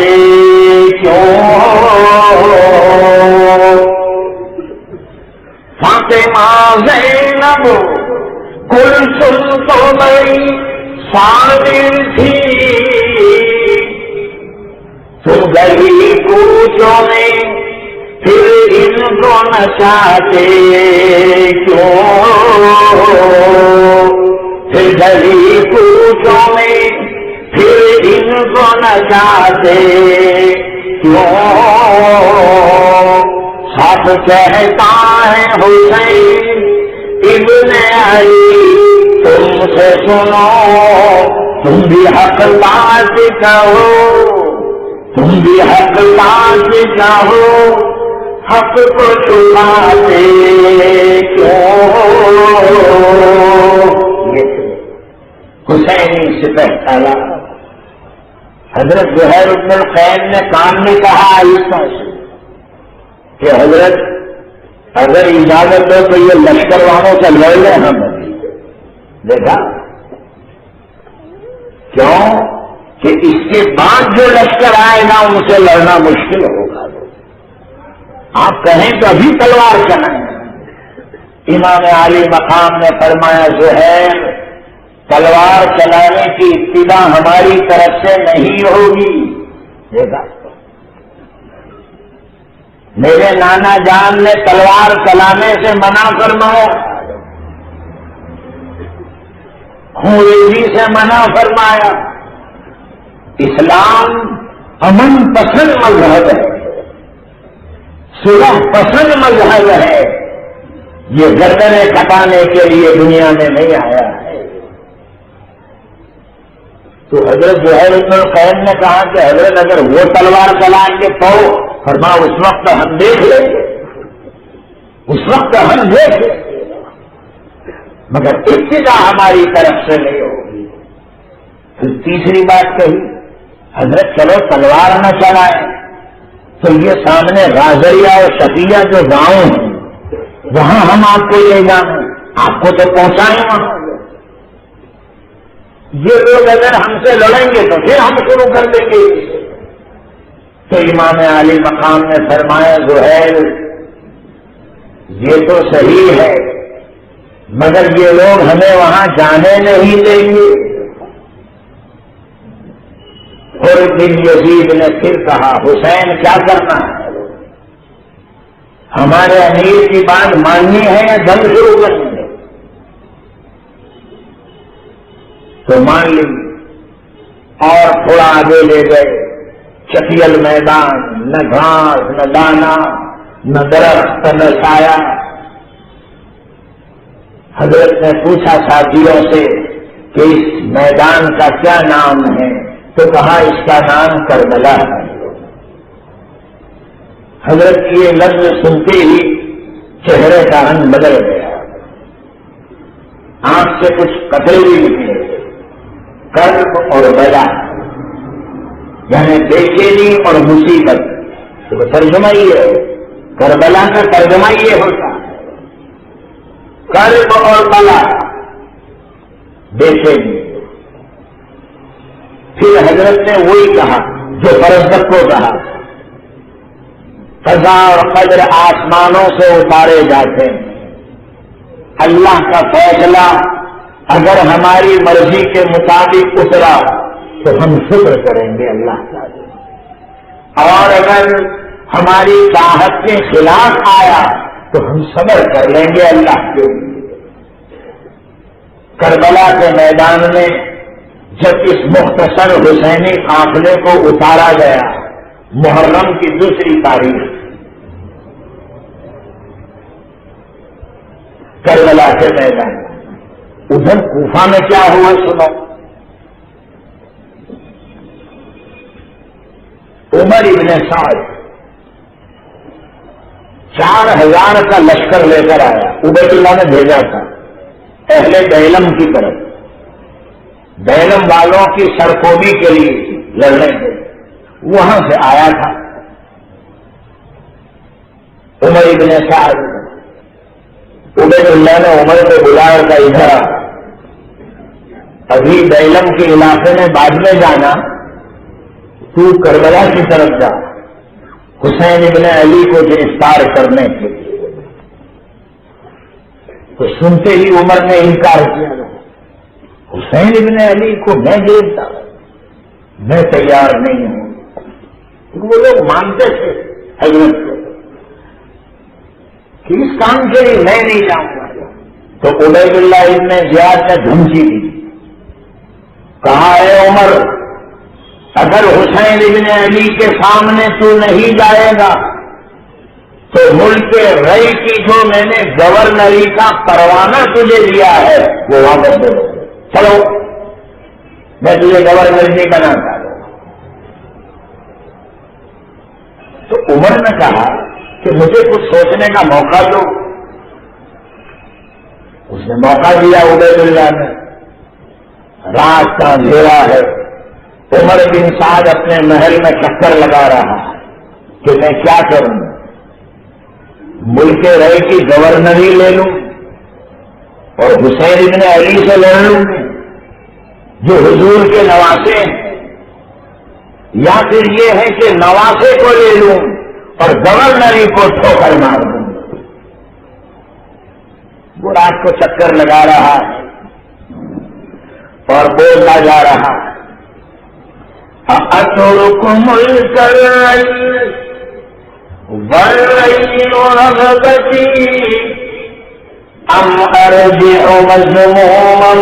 کیوں؟ فاطمہ زینب کلثوم تو بڑی صابر تھی، تم گلی کوچوں میں پھر ان کو نچاتے کیوں؟ پھر گلی کوچوں میں پھر ان کو نچاتے کیوں؟ سب کہتا ہے حسین ابن علی تم سے سنو، تم بھی حق بات کہو، تم بھی حق بات کہو، حق کو چھپاتے کیوں؟ حسینی سپہسالار حضرت زہیر بن القیم نے کان میں کہا آہستہ سے کہ حضرت اگر اجازت ہو تو یہ لشکر والوں سے لڑ لیں ہم دیکھا کیوں کہ اس کے بعد جو لشکر آئے گا ان سے لڑنا مشکل ہوگا، آپ کہیں تو ابھی تلوار چلائیں۔ امام علی مقام نے فرمایا زہیر تلوار چلانے کی ابتدا ہماری طرف سے نہیں ہوگی، دیکھا میرے نانا جان نے تلوار چلانے سے منع فرمایا، خونریزی سے منع فرمایا۔ اسلام امن پسند مذہب ہے، صلح پسند مذہب ہے، یہ گردنیں کٹانے کے لیے دنیا میں نہیں آیا ہے۔ تو حضرت زہیر بن القیم نے کہا کہ حضرت اگر وہ تلوار چلائیں گے تو فرما اس وقت ہم دیکھ لیں گے، اس وقت ہم دیکھ لیں گے، مگر ابتدا ہماری طرف سے نہیں ہوگی۔ پھر تیسری بات کہی، حضرت چلو تلوار نہ چلائیں تو یہ سامنے غازریہ اور شفیہ جو گاؤں ہیں وہاں ہم آپ کو لے جائیں، آپ کو تو پہنچائیں وہاں۔ یہ لوگ اگر ہم سے لڑیں گے تو پھر ہم شروع کر دیں گے۔ تو امام علی مقام نے فرمایا زہیر یہ تو صحیح ہے مگر یہ لوگ ہمیں وہاں جانے نہیں دیں گے۔ اور بن یزید نے پھر کہا حسین کیا کرنا ہے، ہمارے امیر کی بات ماننی ہے یا جنگ شروع کرنی ہے؟ تو مان لی اور تھوڑا آگے لے گئے، چٹیل میدان، نہ گھاس نہ دانا نہ درخت نہ سایہ۔ حضرت نے پوچھا ساتھیوں سے کہ اس میدان کا کیا نام ہے، تو کہا اس کا نام کربلا ہے۔ حضرت یہ لفظ سنتے ہی چہرے کا رنگ بدل گیا، آنکھ سے کچھ قطرے بھی نکلے، کرب اور بلا یعنی بے چینی اور مصیبت، تو ترجمہ یہ ہے، کربلا کا ترجمہ یہ ہوتا ہے کرب اور بلا، بے چینی۔ پھر حضرت نے وہی کہا جو فرزدق کو کہا، قضا اور قدر آسمانوں سے اتارے جاتے ہیں، اللہ کا فیصلہ اگر ہماری مرضی کے مطابق اترا تو ہم شکر کریں گے اللہ کا، اور اگر ہماری چاہت کے خلاف آیا تو ہم صبر کر لیں گے اللہ کے لیے۔ کربلا کے میدان میں جب اس مختصر حسینی قافلے کو اتارا گیا، محرم کی 2 تاریخ، کربلا کے میدان، ادھر کوفہ میں کیا ہوا سنو۔ عمر ابن سعد 4000 کا لشکر لے کر آیا، عبید اللہ نے بھیجا تھا اہل بیلم کی طرف، بیلم والوں کی سرکوبی کے لیے لڑنے کے، وہاں سے آیا تھا عمر ابن سعد۔ عبید اللہ نے عمر کو بلایا تھا ادھر، ابھی بیلم کے علاقے میں بعد میں جانا، تو کربلا کی طرف جا حسین ابن علی کو گرفتار کرنے کے لیے۔ تو سنتے ہی عمر نے انکار کیا، حسین ابن علی کو میں گرفتار، میں تیار نہیں ہوں۔ وہ لوگ مانتے تھے حضرت کو کہ اس کام کے لیے میں نہیں جاؤں گا۔ تو عبید اللہ ابن زیاد نے دھمکی دی، کہا اے عمر اگر حسین ابن علی کے سامنے تو نہیں جائے گا تو ملک رئی کی جو میں نے گورنری کا پروانہ تجھے دیا ہے وہ واپس دے دو، چلو میں تجھے گورنر نہیں بناتا۔ تو عمر نے کہا کہ مجھے کچھ سوچنے کا موقع دو۔ اس نے موقع دیا عبید اللہ نے، رات کا اندھیرا ہے، عمر بن سعد اپنے محل میں چکر لگا رہا ہے کہ میں کیا کروں، ملک رئی کی گورنری لے لوں اور حسین ابن علی سے لڑ لوں جو حضور کے نواسے ہیں، یا پھر یہ ہے کہ نواسے کو لے لوں اور گورنری کو ٹھوکر مار دوں۔ وہ رات کو چکر لگا رہا ہے اور بولتا جا رہا ہے، أَأَتْرُكُ مُلْكَ الرَّيِّ وَالرَّيِّ رَغْبَتِي أَمْ أَرْجِعُ مَذْمُومًا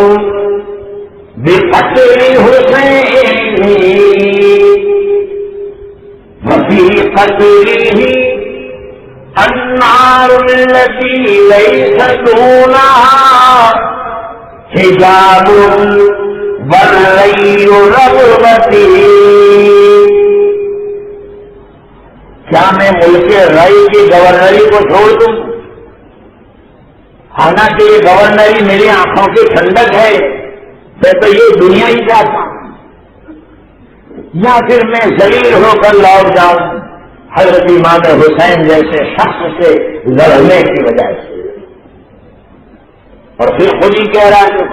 بِقَتْلِ حُسَيْنِ وَفِي قَتْلِهِ النار التي ليس دونها حجاب والري رغبتي. کیا میں ملک رئی کی گورنری کو چھوڑ دوں؟ حالانکہ یہ گورنری میری آنکھوں کی ٹھنڈک ہے، میں تو یہ دنیا ہی چاہتا ہوں، یا پھر میں ذلیل ہو کر لوٹ جاؤں حضرت امام حسین جیسے شخص سے لڑنے کی وجہ سے. اور پھر خود ہی کہہ رہا ہے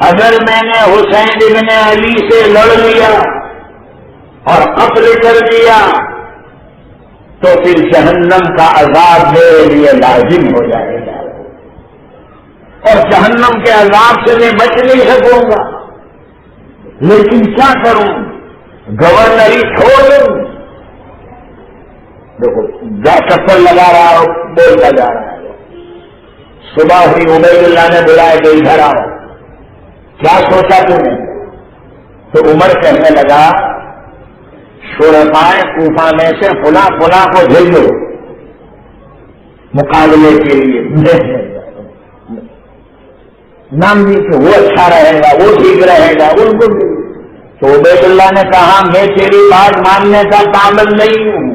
اگر میں نے حسین ابن علی سے لڑ لیا اور قتل کر دیا تو پھر جہنم کا عذاب میرے لیے لازم ہو جائے گا، اور جہنم کے عذاب سے میں بچ نہیں سکوں گا. لیکن کیا کروں؟ گورنری چھوڑ دوں؟ دیکھو چکر لگا رہا ہو، بولتا جا رہا ہے. صبح ہوئی عبید اللہ نے بلایا کہ ادھر آؤ، کیا سوچا تم نے؟ تو عمر کہنے لگا شرفائے کوفہ میں سے فلاں فلاں کو بھیجو مقابلے کے لیے. نام دی کہ وہ اچھا رہے گا، وہ ٹھیک رہے گا، ان کو. تو عبید اللہ نے کہا میں تیری بات ماننے کا پابند نہیں ہوں،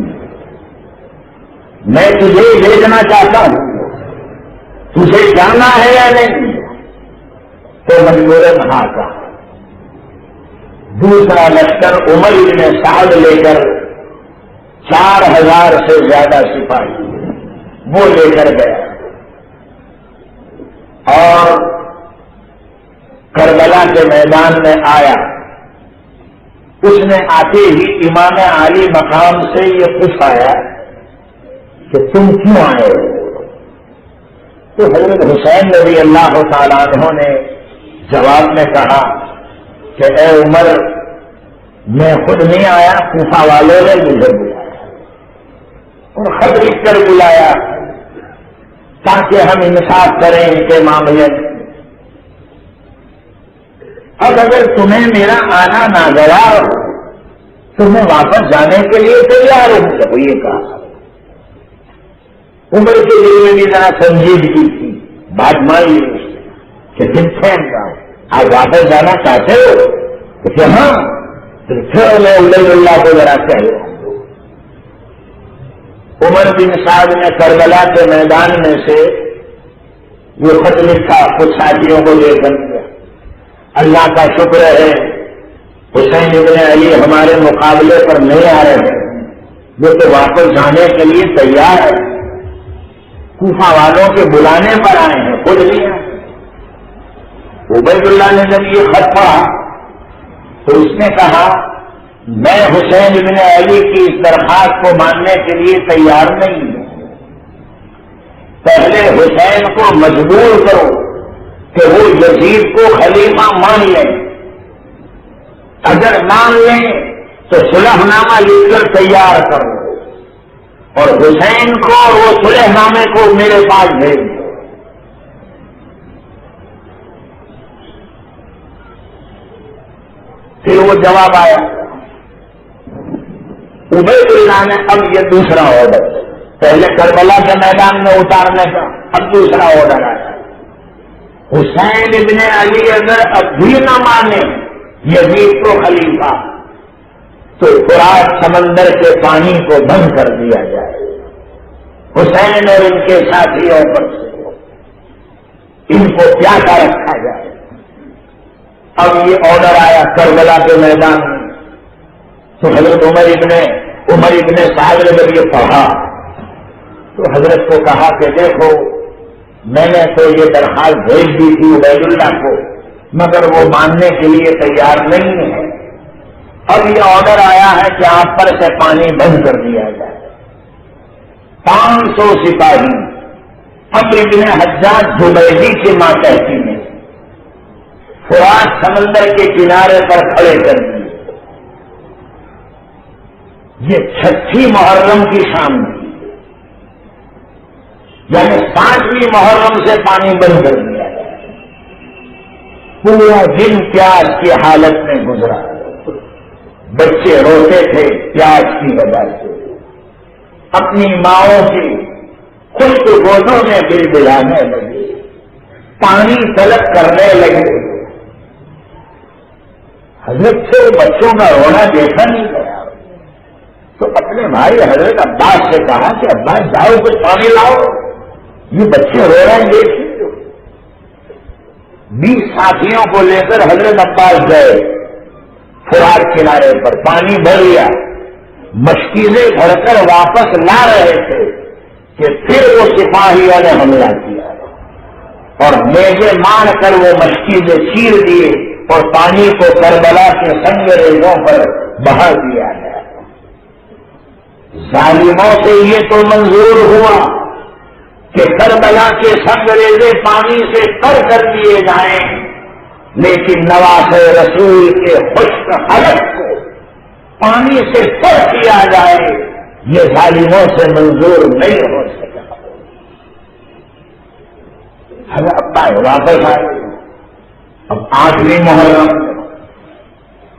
میں تجھے بھیجنا چاہتا ہوں، تجھے جانا ہے یا نہیں؟ تو مجبوراً ہاں کہا. دوسرا لشکر عمر بن سعد لے کر 4000 سے زیادہ سپاہی وہ لے کر گیا اور کربلا کے میدان میں آیا. اس نے آتے ہی امام علی مقام سے یہ پوچھایا کہ تم کیوں آئے ہو؟ تو حضرت حسین رضی اللہ تعالیٰ عنہ نے جواب میں کہا کہ اے عمر میں خود نہیں آیا، کوفہ والوں نے مجھے بلایا اور خط لکھ کر بلایا تاکہ ہم انصاف کریں ان کے معاملے میں. اب اگر تمہیں میرا آنا ناگوار ہو تو میں واپس جانے کے لیے تیار ہوں. جب یہ کہا عمر کے دل میں بھی ذرا سنجیدگی تھی، بات مان لی اس نے کہ تم پھینک جاؤ، آپ واپس جانا چاہتے ہو؟ تو کہ ہاں. پھر میں عبید اللہ کو ذرا کہہ عمر بن سعد نے کربلا کے میدان میں سے وہ خط لکھا، کچھ ساتھیوں کو لے کر دیا. اللہ کا شکر ہے حسین ابن علی ہمارے مقابلے پر نہیں آ رہے ہیں، وہ تو واپس جانے کے لیے تیار ہے، کوفہ والوں کے بلانے پر آئے ہیں، خود نہیں آئے. عبید اللہ نے جب یہ خط پڑھا تو اس نے کہا میں حسین ابن علی کی اس درخواست کو ماننے کے لیے تیار نہیں ہوں. پہلے حسین کو مجبور کرو کہ وہ یزید کو خلیفہ مان لیں، اگر مان لیں تو صلح نامہ لکھ کر تیار کرو اور حسین کو اور وہ صلح نامے کو میرے پاس بھیج دو. پھر وہ جواب آیا. عبید اللہ نے اب یہ دوسرا آرڈر، پہلے کربلا کے میدان میں اتارنے کا، اب دوسرا آرڈر آیا. حسین ابن علی اگر اب بھی نہ مانے یزید کو خلیفہ تو فرات سمندر کے پانی کو بند کر دیا جائے، حسین اور ان کے ساتھیوں پر سے ان کو پیاسا رکھا جائے. اب یہ آرڈر آیا کربلا کے میدان میں. تو حضرت عمر ابن سعد نے جب یہ پڑھا تو حضرت کو کہا کہ دیکھو میں نے تو یہ درخواست بھیج دی تھی عبید اللہ کو، مگر وہ ماننے کے لیے تیار نہیں ہے. اب یہ آرڈر آیا ہے کہ آپ پر سے پانی بند کر دیا جائے. 500 سپاہی عمرو بن حجاج زبیدی کی ماتحتی میں فرات سمندر کے کنارے پر کھڑے کر دیے. یہ 6 محرم کی شام تھی، یعنی 5ویں محرم سے پانی بند کر دیا گیا. پورا دن پیاس کی حالت میں گزرا، بچے روتے تھے پیاس کی وجہ سے، اپنی ماؤں کی خشک گودوں میں بلبلانے لگے، پانی طلب کرنے لگے۔ حضرت سے بچوں کا رونا دیکھا نہیں گیا، تو اپنے بھائی حضرت عباس سے کہا کہ عباس جاؤ کچھ پانی لاؤ، یہ بچے رو رہے ہیں دیکھیں۔ 20 ساتھیوں کو لے کر حضرت عباس گئے فرات کنارے پر، پانی بھر لیا، مشکیزیں بھر کر واپس لا رہے تھے کہ پھر وہ سپاہیوں نے حملہ کیا اور میزے مار کر وہ مشکیزیں چیر دیے اور پانی کو کربلا کے سنگ ریزوں پر بہا دیا گیا۔ ظالموں سے یہ تو منظور ہوا کہ کربلا کے سنگ ریزے پانی سے تر کر دیے جائیں، لیکن نواز رسول کے خشک حلق کو پانی سے تر کیا جائے، یہ ظالموں سے منظور نہیں ہو سکا۔ حضرت عباس واپس آئے، اب 8ویں محرم،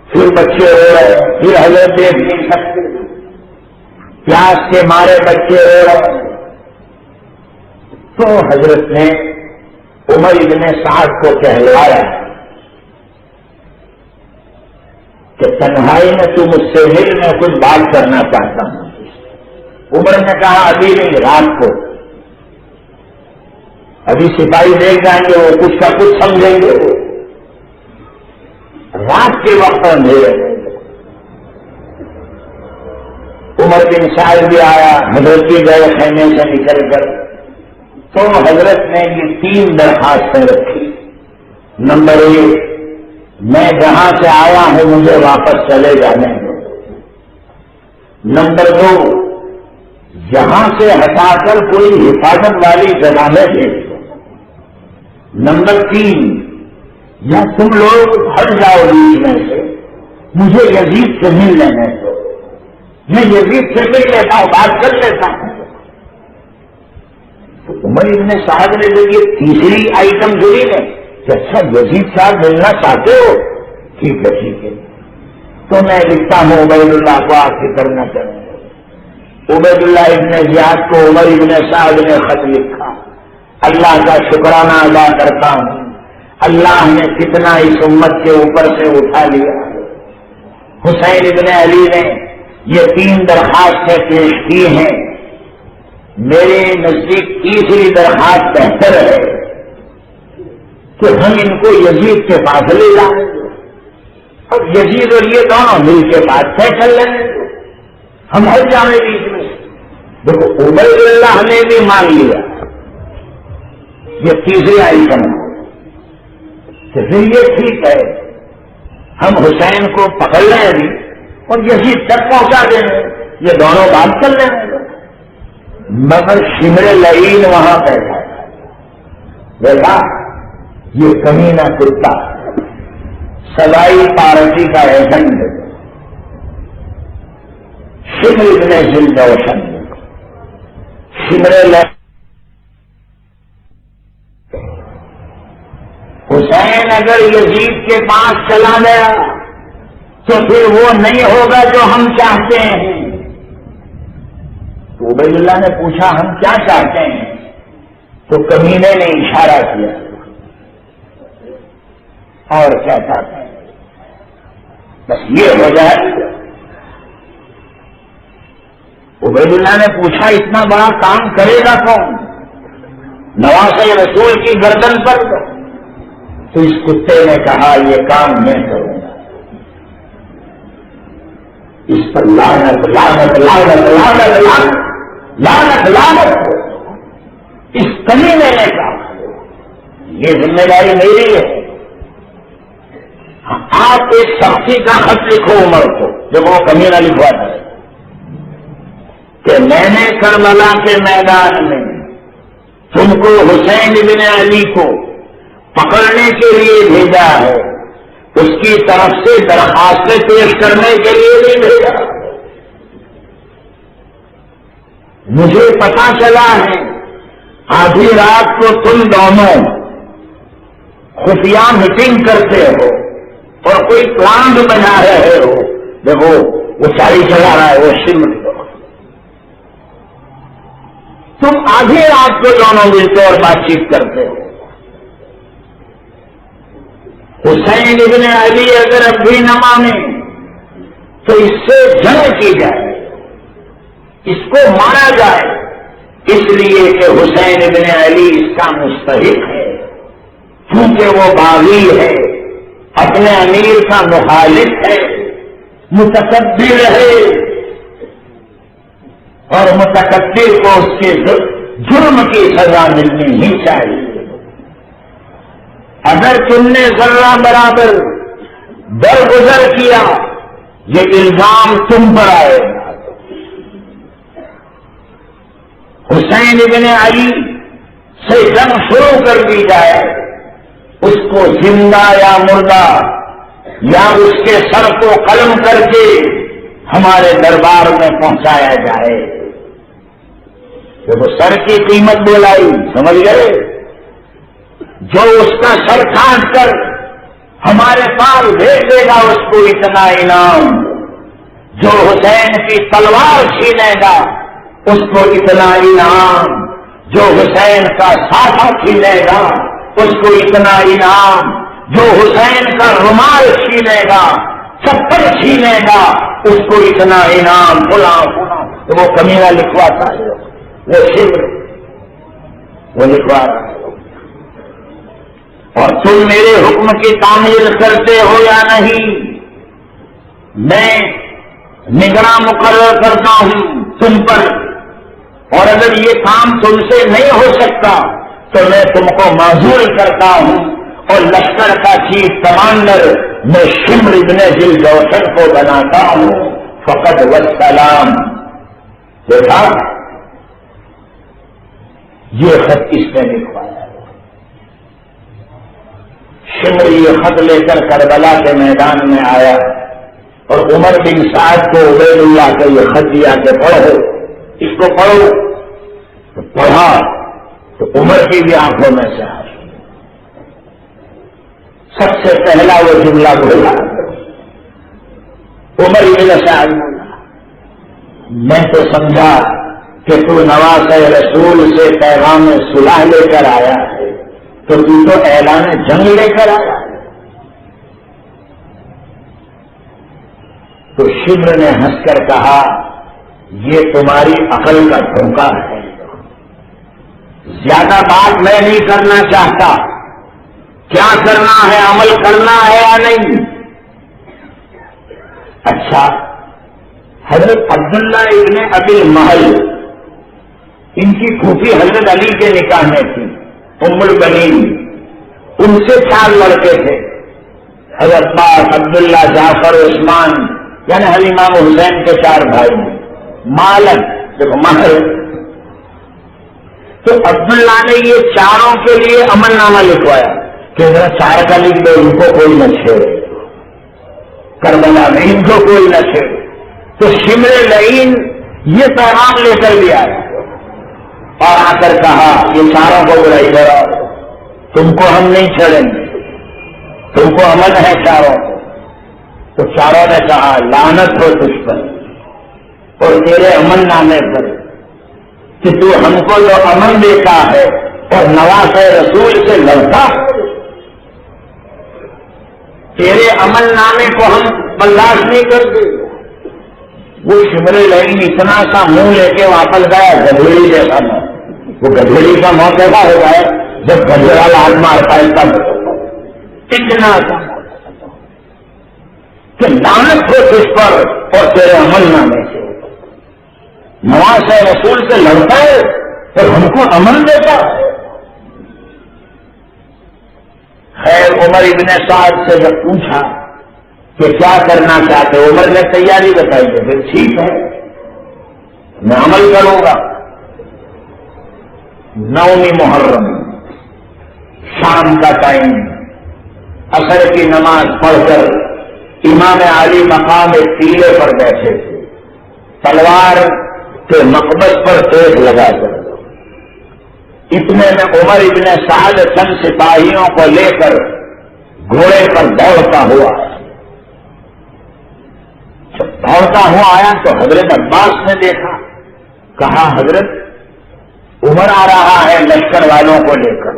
پھر بچے رو رہے، پھر حضرت دیکھ نہیں سکتے، پیاس کے مارے بچے رو رہے، تو حضرت نے عمر ابن سعد کو کہلوایا کہ تنہائی میں تو مجھ سے مل، میں کچھ بات کرنا چاہتا ہوں۔ عمر نے کہا ابھی نہیں، رات کو، ابھی سپاہی دیکھ جائیں گے، وہ کچھ کا کچھ سمجھیں گے، رات کے وقت اندھیرے۔ عمر بن سعد بھی آیا، حضرت بھی گئے خیمے سے نکل کر، تو حضرت نے یہ 3 درخواستیں رکھی۔ نمبر 1، میں جہاں سے آیا ہوں مجھے واپس چلے جانے دو۔ نمبر 2، جہاں سے ہٹا کر کوئی حفاظت والی جگہ میں بھیج دو۔ نمبر 3، یا تم لوگ ہٹ جاؤ بیچ میں سے، مجھے یزید سے مل لینے دو، میں یزید سے مل لیتا ہوں، بات کر لیتا ہوں۔ تو عمر ابن سعد نے جو یہ تیسری آئٹم جوڑی ہے کہ اچھا یزید صاحب ملنا چاہتے ہو، ٹھیک ہے ٹھیک ہے، تو میں لکھتا ہوں عبید اللہ کو آپ سے کرنا چاہوں گا۔ عبید اللہ ابن زیاد کو عمر ابن سعد نے خط لکھا، اللہ کا شکرانہ ادا کرتا ہوں، اللہ نے کتنا اس امت کے اوپر سے اٹھا لیا۔ حسین ابن علی نے یہ 3 درخواستیں پیش کی ہیں، میرے نزدیک تیسری درخواست بہتر ہے کہ ہم ان کو یزید کے پاس لے جائیں، اب یزید اور یہ دونوں مل کے بات طے کر لیں، ہم ہر جانے بیچ میں۔ دیکھو عبید اللہ نے بھی مان لیا، یہ تیسری آئٹم ہے کہ پھر یہ ٹھیک ہے، ہم حسین کو پکڑ لیں ابھی اور یزید تک پہنچا دیں گے، یہ دونوں بات کر لیں گے۔ مگر شمر لعین وہاں بیٹھا تھا، دیکھا یہ کمینہ کتا سوائی پارٹی کا ایجنٹ شمر ابن ذوالجوشن، شمر لعین حسین اگر یزید کے پاس چلا گیا تو پھر وہ نہیں ہوگا جو ہم چاہتے ہیں۔ تو عبید اللہ نے پوچھا ہم کیا چاہتے ہیں؟ تو کمینے نے اشارہ کیا، اور کیا چاہتے ہیں بس یہ ہو جائے۔ عبید اللہ نے پوچھا اتنا بڑا کام کرے گا کون؟ نواز رسول کی گردن پر؟ تو اس کتے نے کہا یہ کام میں کروں گا، اس پر لعنت لعنت لعنت لعنت لعنت لعنت لعنت۔ اس کمینے نے کہا یہ ذمہ داری میری ہے، آپ ایک سختی کا خط لکھو عمر کو، جب وہ کمینہ لکھوا ہے کہ میں نے کربلا کے میدان میں تم کو حسین بن علی کو پکڑنے کے لیے بھیجا ہے، اس کی طرف سے درخواستیں پیش کرنے کے لیے نہیں بھیجا۔ مجھے پتا چلا ہے آدھی رات کو تم دونوں خفیہ میٹنگ کرتے ہو اور کوئی پلان بنا رہے ہو، دیکھو وہ چالی چلا رہا ہے، وہ شمر تم آدھی رات کو دونوں ملتے اور بات چیت کرتے ہو. حسین ابن علی اگر اب بھی نہ مانے تو اس سے جنگ کی جائے, اس کو مارا جائے, اس لیے کہ حسین ابن علی اس کا مستحق ہے, کیونکہ وہ باغی ہے, اپنے امیر کا مخالف ہے, متکبر ہے, اور متکبر کو اس کے جرم کی سزا ملنی ہی چاہیے. اگر تم نے ذرہ برابر درگزر کیا یہ الزام تم پر آئے گا. حسین ابن علی سے جنگ شروع کر دی جائے, اس کو زندہ یا مردہ یا اس کے سر کو قلم کر کے ہمارے دربار میں پہنچایا جائے. کہ وہ سر کی قیمت بولائی, سمجھ گئے, جو اس کا سر کاٹ کر ہمارے پاس بھیج دے گا اس کو اتنا انعام, جو حسین کی تلوار چھینے گا اس کو اتنا انعام, جو حسین کا ساتھا چھینے گا اس کو اتنا انعام, جو حسین کا رومال چھینے گا, چپل چھینے گا, اس کو اتنا انعام. فلاں تو وہ کمینہ لکھواتا ہے, وہ شبر وہ لکھوا رہا ہے. اور تم میرے حکم کی تعمیل کرتے ہو یا نہیں, میں نگراں مقرر کرتا ہوں تم پر, اور اگر یہ کام تم سے نہیں ہو سکتا تو میں تم کو معذور کرتا ہوں, اور لشکر کا چیف کمانڈر میں شمر ابن ذی الجوشن کو بناتا ہوں. فقط والسلام. دیکھا یہ خط کس نے لکھوایا؟ شمر یہ خط لے کر کربلا کے میدان میں آیا اور عمر بن سعد کو عبید اللہ کو یہ خط دیا کہ پڑھو, اس کو پڑھو. تو پڑھا تو عمر کی بھی آنکھوں میں سے آئی. سب سے پہلا وہ جملہ بولا عمر بن سعد, میں تو سمجھا کہ تو نواز رسول سے پیغام صلح لے کر آیا ہے, تو اعلان جنگ لے کر آیا. تو شمر نے ہنس کر کہا یہ تمہاری عقل کا دھوکہ ہے, زیادہ بات میں نہیں کرنا چاہتا, کیا کرنا ہے عمل کرنا ہے یا نہیں. اچھا, حضرت عبداللہ ابن ابی المحل ان کی پھوپھی حضرت علی کے نکاح میں تھی, ام البنین, ان سے 4 لڑکے تھے, حضرت عباس, عبداللہ, جعفر, عثمان, یعنی امام حسین کے 4 بھائی ہیں. مالک دیکھو مہر. تو عبداللہ نے یہ 4 کے لیے امن نامہ لکھوایا کہ ذرا 4 کا لکھ دو, ان کو کوئی نہ چھیڑے, کربلا میں ان کو کوئی نہ چھیڑے. تو شمر لعین یہ پیغام لے کر بھی آیا اور آ کر کہا یہ 4 کو برائی کرو, تم کو ہم نہیں چھیڑیں گے, تم کو امن ہے 4 کو. تو 4 نے کہا لعنت ہو تجھ پر اور تیرے امن نامے پر کہ تو ہم کو جو امن دیتا ہے اور نواز رسول سے لڑتا ہے, تیرے امن نامے کو ہم برداشت نہیں کرتے. وہ شمر لعین اتنا سا منہ لے کے واپس گیا گدھیڑی جیسا نہ, وہ گدھیڑی کا موت ایسا ہو گیا جب گدھیڑا لال مارتا ہے تب, اتنا سا کہ لعنت ہو تجھ پر اور تیرے امن نامے سے. نواز رسول سے لڑتا ہے اور ہم کو امن دیتا ہے. خیر عمر ابن سعد سے جب پوچھا کہ کیا کرنا چاہتے, عمر نے تیاری بتائی ہے, پھر ٹھیک ہے میں عمل کروں گا. 9 محرم شام کا ٹائم, عصر کی نماز پڑھ کر امام علی مقام ایک ٹیلے پر بیٹھے تھے, تلوار کے مقبض پر تیز لگا کر. اتنے میں عمر ابن سعد چند سپاہیوں کو لے کر گھوڑے پر دوڑتا ہوا, جب دوڑتا ہوا آیا تو حضرت عباس نے دیکھا, کہا حضرت عمر آ رہا ہے لشکر والوں کو لے کر،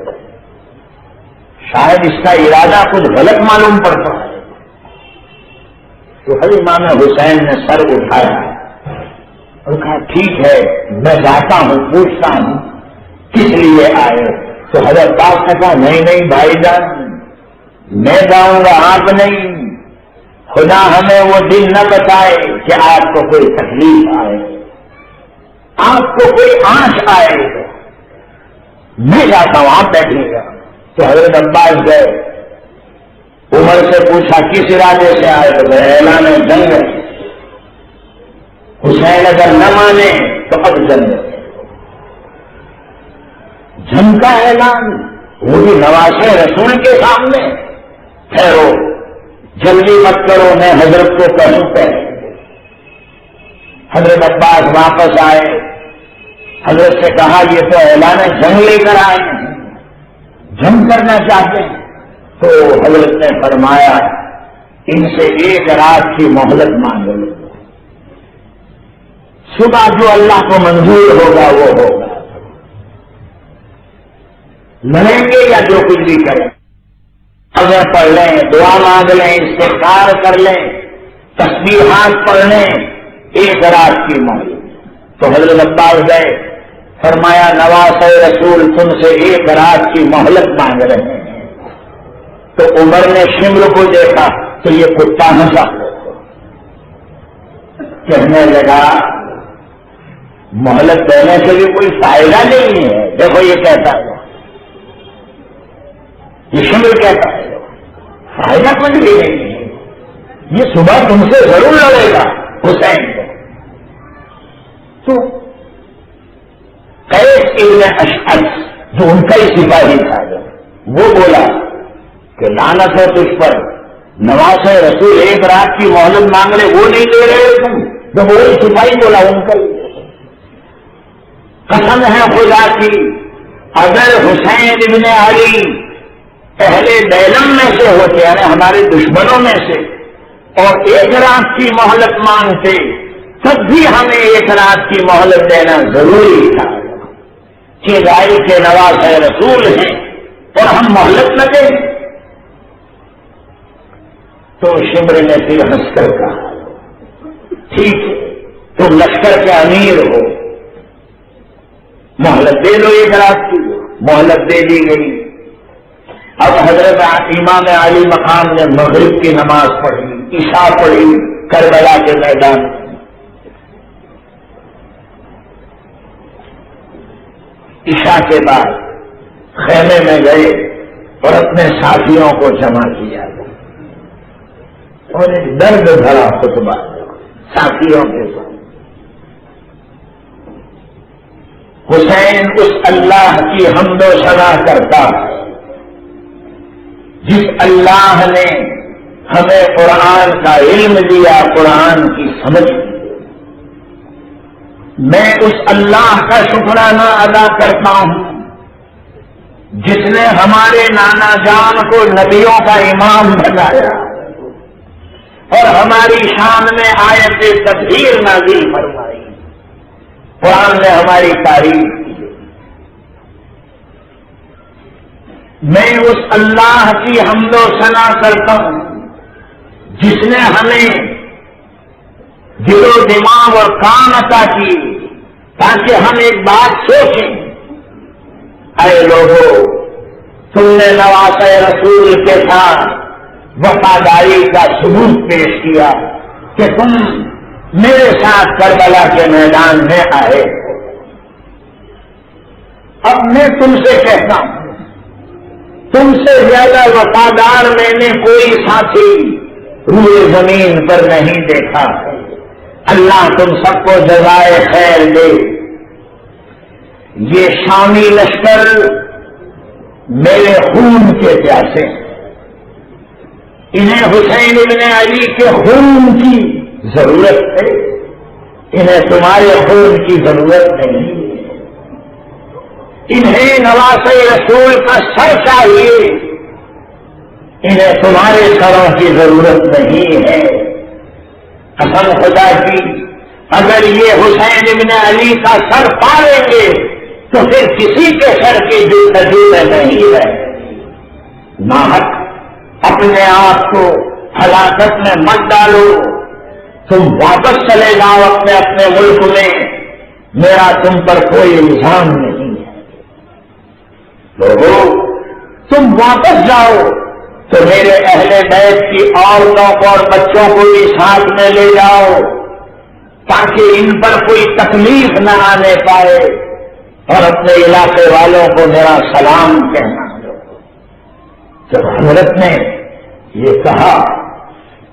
شاید اس کا ارادہ کچھ غلط معلوم پڑتا ہے، تو حضرت امام حسین نے سر اٹھایا اور کہا ٹھیک ہے میں جاتا ہوں، پوچھتا ہوں کس لیے آئے؟ تو حضرت پاک نے کہا نہیں بھائی جان میں جاؤں گا، آپ نہیں، خدا ہمیں وہ دن نہ بتائے کہ آپ کو کوئی تکلیف آئے، آپ کو کوئی آنچ آئے، میں جاتا ہوں آپ بیٹھیے گا۔ تو حضرت عباس گئے، عمر سے پوچھا کس ارادے سے آئے؟ تو اعلان جنگ ہے، حسین اگر نہ مانے تو اب جنگ ہے، جنگ کا اعلان، وہ بھی نواسے رسول کے سامنے۔ ٹھہرو جلدی مت کرو، میں حضرت کو کہوں پہلے۔ حضرت عباس واپس آئے، حضرت سے کہا یہ تو اعلان جنگ لے کر آئے ہیں، جنگ کرنا چاہتے ہیں۔ تو حضرت نے فرمایا ان سے ایک رات کی مہلت مانگ لو، صبح جو اللہ کو منظور ہوگا وہ ہوگا، لڑیں گے یا جو کچھ بھی کریں، اگر پڑھ لیں، دعا مانگ لیں، استغفار کر لیں، تسبیحات پڑھ لیں، ایک رات کی مہلت۔ تو حضرت عباس گئے، فرمایا نواز رسول تم سے ایک رات کی مہلت مانگ رہے ہیں۔ تو عمر نے شمر کو دیکھا تو یہ کتا ہنسا، کہنے لگا مہلت دینے سے بھی کوئی فائدہ نہیں ہے، دیکھو یہ کہتا ہے، یہ شمر کہتا ہے فائدہ کچھ بھی نہیں ہے، یہ صبح تم سے ضرور لڑے گا حسین کو۔ تو قیس ابن اشعث جو ان کا ہی سپاہی تھا وہ بولا کہ لعنت ہے تجھ پر، نواز رسول ایک رات کی مہلت مانگ رہے وہ نہیں دے رہے تم، جب وہی سپاہی بولا ان کا ہی۔ قسم ہے خدا کی اگر حسین ابن علی پہلے بیلم میں سے ہوتے یعنی ہمارے دشمنوں میں سے اور ایک رات کی مہلت مانگتے تب بھی ہمیں ایک رات کی مہلت دینا ضروری تھا کہ رائے کے نواز رسول ہیں اور ہم مہلت نہ دیں۔ تو شمر نے پھر ہنس کر کہا ٹھیک ہے تم لشکر کے امیر ہو، مہلت دے دو ایک رات کی۔ مہلت دے دی گئی۔ اب حضرت امام علی مقام نے مغرب کی نماز پڑھی، عشاء پڑھی کربلا کے میدان میں۔ عشاء کے بعد خیمے میں گئے اور اپنے ساتھیوں کو جمع کیا اور ایک درد بھرا خطبہ ساتھیوں کے ساتھ۔ حسین اس اللہ کی حمد و ثنا کرتا ہے جس اللہ نے ہمیں قرآن کا علم دیا، قرآن کی سمجھ دی۔ میں اس اللہ کا شکرانہ ادا کرتا ہوں جس نے ہمارے نانا جان کو نبیوں کا امام بنایا اور ہماری شان میں آیت تطہیر نازل فرمائی، قرآن نے ہماری تعریف کی۔ میں اس اللہ کی حمد و ثنا کرتا ہوں جس نے ہمیں دل و دماغ اور کان عطا کی تاکہ ہم ایک بات سوچیں، اے لوگوں تم نے نواز رسول کے ساتھ وفاداری کا ثبوت پیش کیا کہ تم میرے ساتھ کربلا کے میدان میں آئے۔ اب میں تم سے کہتا ہوں تم سے زیادہ وفادار میں نے کوئی ساتھی روئے زمین پر نہیں دیکھا۔ اللہ تم سب کو جزائے خیر دے۔ یہ شامی لشکر میرے خون کے پیاسے ہیں، انہیں حسین ابن علی کے خون کی ضرورت ہے، انہیں تمہارے خون کی ضرورت نہیں ہے۔ انہیں نواز رسول کا سر چاہیے، انہیں تمہارے سروں کی ضرورت نہیں ہے۔ قسم خدا کی اگر یہ حسین ابن علی کا سر پا لیں گے تو پھر کسی کے سر کی جستجو میں نہیں ہے. ناحق اپنے آپ کو ہلاکت میں مت ڈالو. تم واپس چلے جاؤ اپنے ملک میں، میرا تم پر کوئی الزام نہیں ہے. لوگوں تم واپس جاؤ تو میرے اہل بیت کی عورتوں کو اور بچوں کو بھی ساتھ میں لے جاؤ تاکہ ان پر کوئی تکلیف نہ آنے پائے، اور اپنے علاقے والوں کو میرا سلام کہنا. جب حضرت نے یہ کہا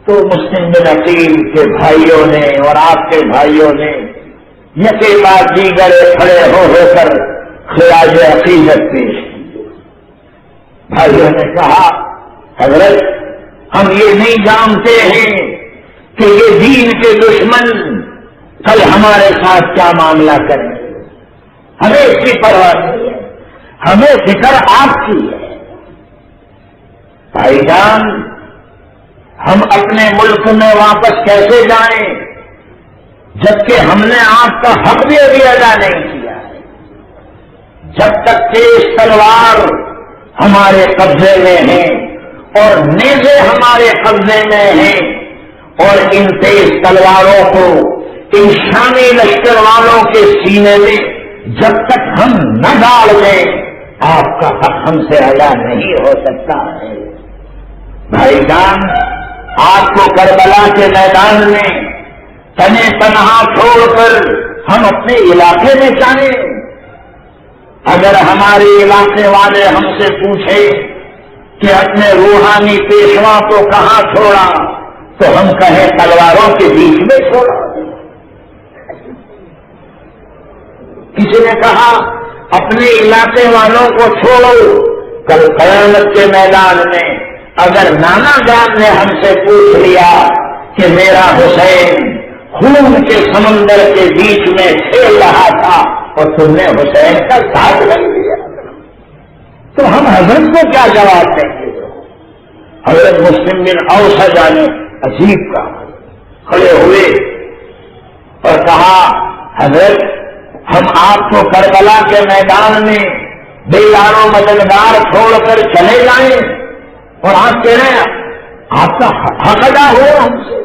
تو مسلم بن عقیل کے بھائیوں نے اور آپ کے بھائیوں نے یکے بعد دیگر کھڑے ہو کر خراج عقیدت پیش کی. بھائیوں نے کہا حضرت ہم یہ نہیں جانتے ہیں کہ یہ دین کے دشمن کل ہمارے ساتھ کیا معاملہ کریں، ہمیں اس کی پرواہ نہیں ہے، ہمیں فکر آپ کی ہے. بھائی جان ہم اپنے ملک میں واپس کیسے جائیں جبکہ ہم نے آپ کا حق بھی ابھی ادا نہیں کیا ہے. جب تک تیز تلوار ہمارے قبضے میں ہیں اور نیزے ہمارے قبضے میں ہیں، اور ان تیز تلواروں کو ان شامی لشکر والوں کے سینے میں جب تک ہم نہ ڈال دیں آپ کا حق ہم سے ادا نہیں ہو سکتا ہے. بھائی جان آپ کو کربلا کے میدان میں تنے تنہا چھوڑ کر ہم اپنے علاقے میں جائیں. اگر ہمارے علاقے والے ہم سے پوچھے کہ اپنے روحانی پیشوا کو کہاں چھوڑا تو ہم کہیں تلواروں کے بیچ میں چھوڑا. کسی نے کہا اپنے علاقے والوں کو چھوڑو، کل قیامت کے میدان میں اگر نانا جان نے ہم سے پوچھ لیا کہ میرا حسین خون کے سمندر کے بیچ میں کھیل رہا تھا اور تم نے حسین کا ساتھ رکھ دیا تو ہم حضرت کو کیا جواب دیں گے؟ حضرت مسلم بن اوس نے عجیب کا کھڑے ہوئے اور کہا حضرت ہم آپ کو کربلا کے میدان میں بیدار و مددگار چھوڑ کر چلے جائیں اور آپ کہہ رہے ہیں آپ کا حق ادا ہو ہم سے.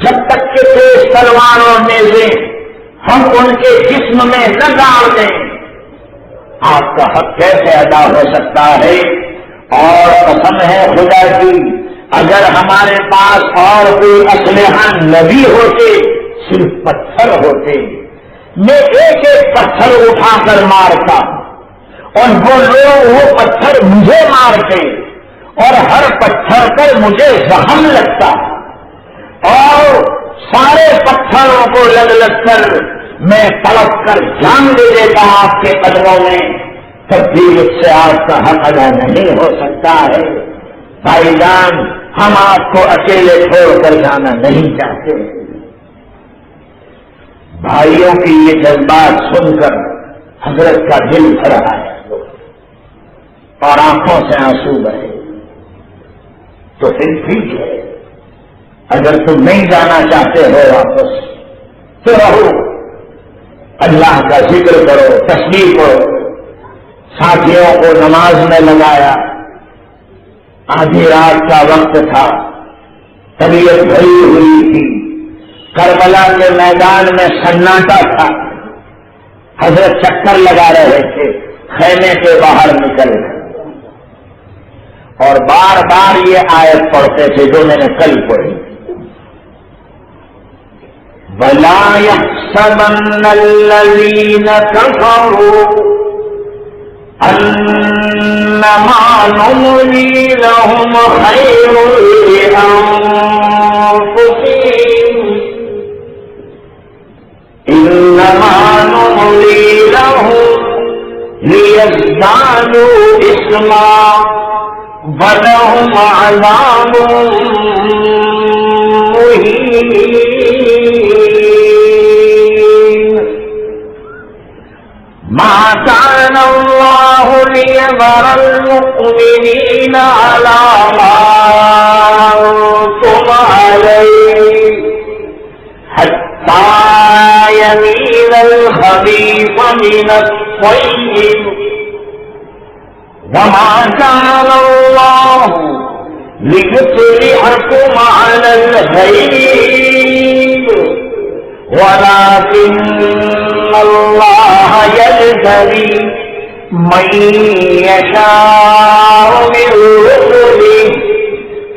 جب تک کہ تیز تلوار اور نیزے ہم ان کے جسم میں نہ ڈال دیں آپ کا حق کیسے ادا ہو سکتا ہے؟ اور قسم ہے خدا کی اگر ہمارے پاس اور کوئی اسلحہ نبی ہوتے صرف پتھر ہوتے میں ایک ایک پتھر اٹھا کر مارتا اور وہ لوگ وہ پتھر مجھے مارتے اور ہر پتھر پر مجھے زخم لگتا اور سارے پتھروں کو لگ لگ کر میں تڑپ کر جان دے دیتا آپ کے قدموں میں، تب بھی اس سے آپ کا حق ادا نہیں ہو سکتا ہے. بھائی جان ہم آپ کو اکیلے چھوڑ کر جانا نہیں چاہتے. بھائیوں کی یہ جذبات سن کر حضرت کا دل بھر رہا ہے اور آنکھوں سے آنسو بہے. تو پھر ٹھیک ہے، اگر تم نہیں جانا چاہتے ہو واپس تو رہو، اللہ کا ذکر کرو، تسبیح کرو. ساتھیوں کو نماز میں لگایا. آدھی رات کا وقت تھا، طبیعت بھری ہوئی تھی، کربلا کے میدان میں سناٹا تھا. حضرت چکر لگا رہے تھے، خیمے کے باہر نکل گئے اور بار بار یہ آیت پڑھتے تھے جو میں نے کل پڑھی. وَلَا يَحْسَبَنَّ الَّذِينَ كَفَرُوا أَنَّمَا نُمْلِي لَهُمْ خَيْرٌ لِأَنفُسِهِمْ إِنَّمَا نُمْلِي لَهُمْ لِيَزْدَادُوا إِثْمًا وَلَهُمْ عَذَابٌ مُهِينٌ. مَا كَانَ اللَّهُ لِيَذَرَ الْمُؤْمِنِينَ عَلَى مَا أَنتُمْ عَلَيْهِ حَتَّى يميز الخبيث من الطيب وما كان الله ليطلعكم على الغيب ولكن الله يجتبي من يشاء من رسله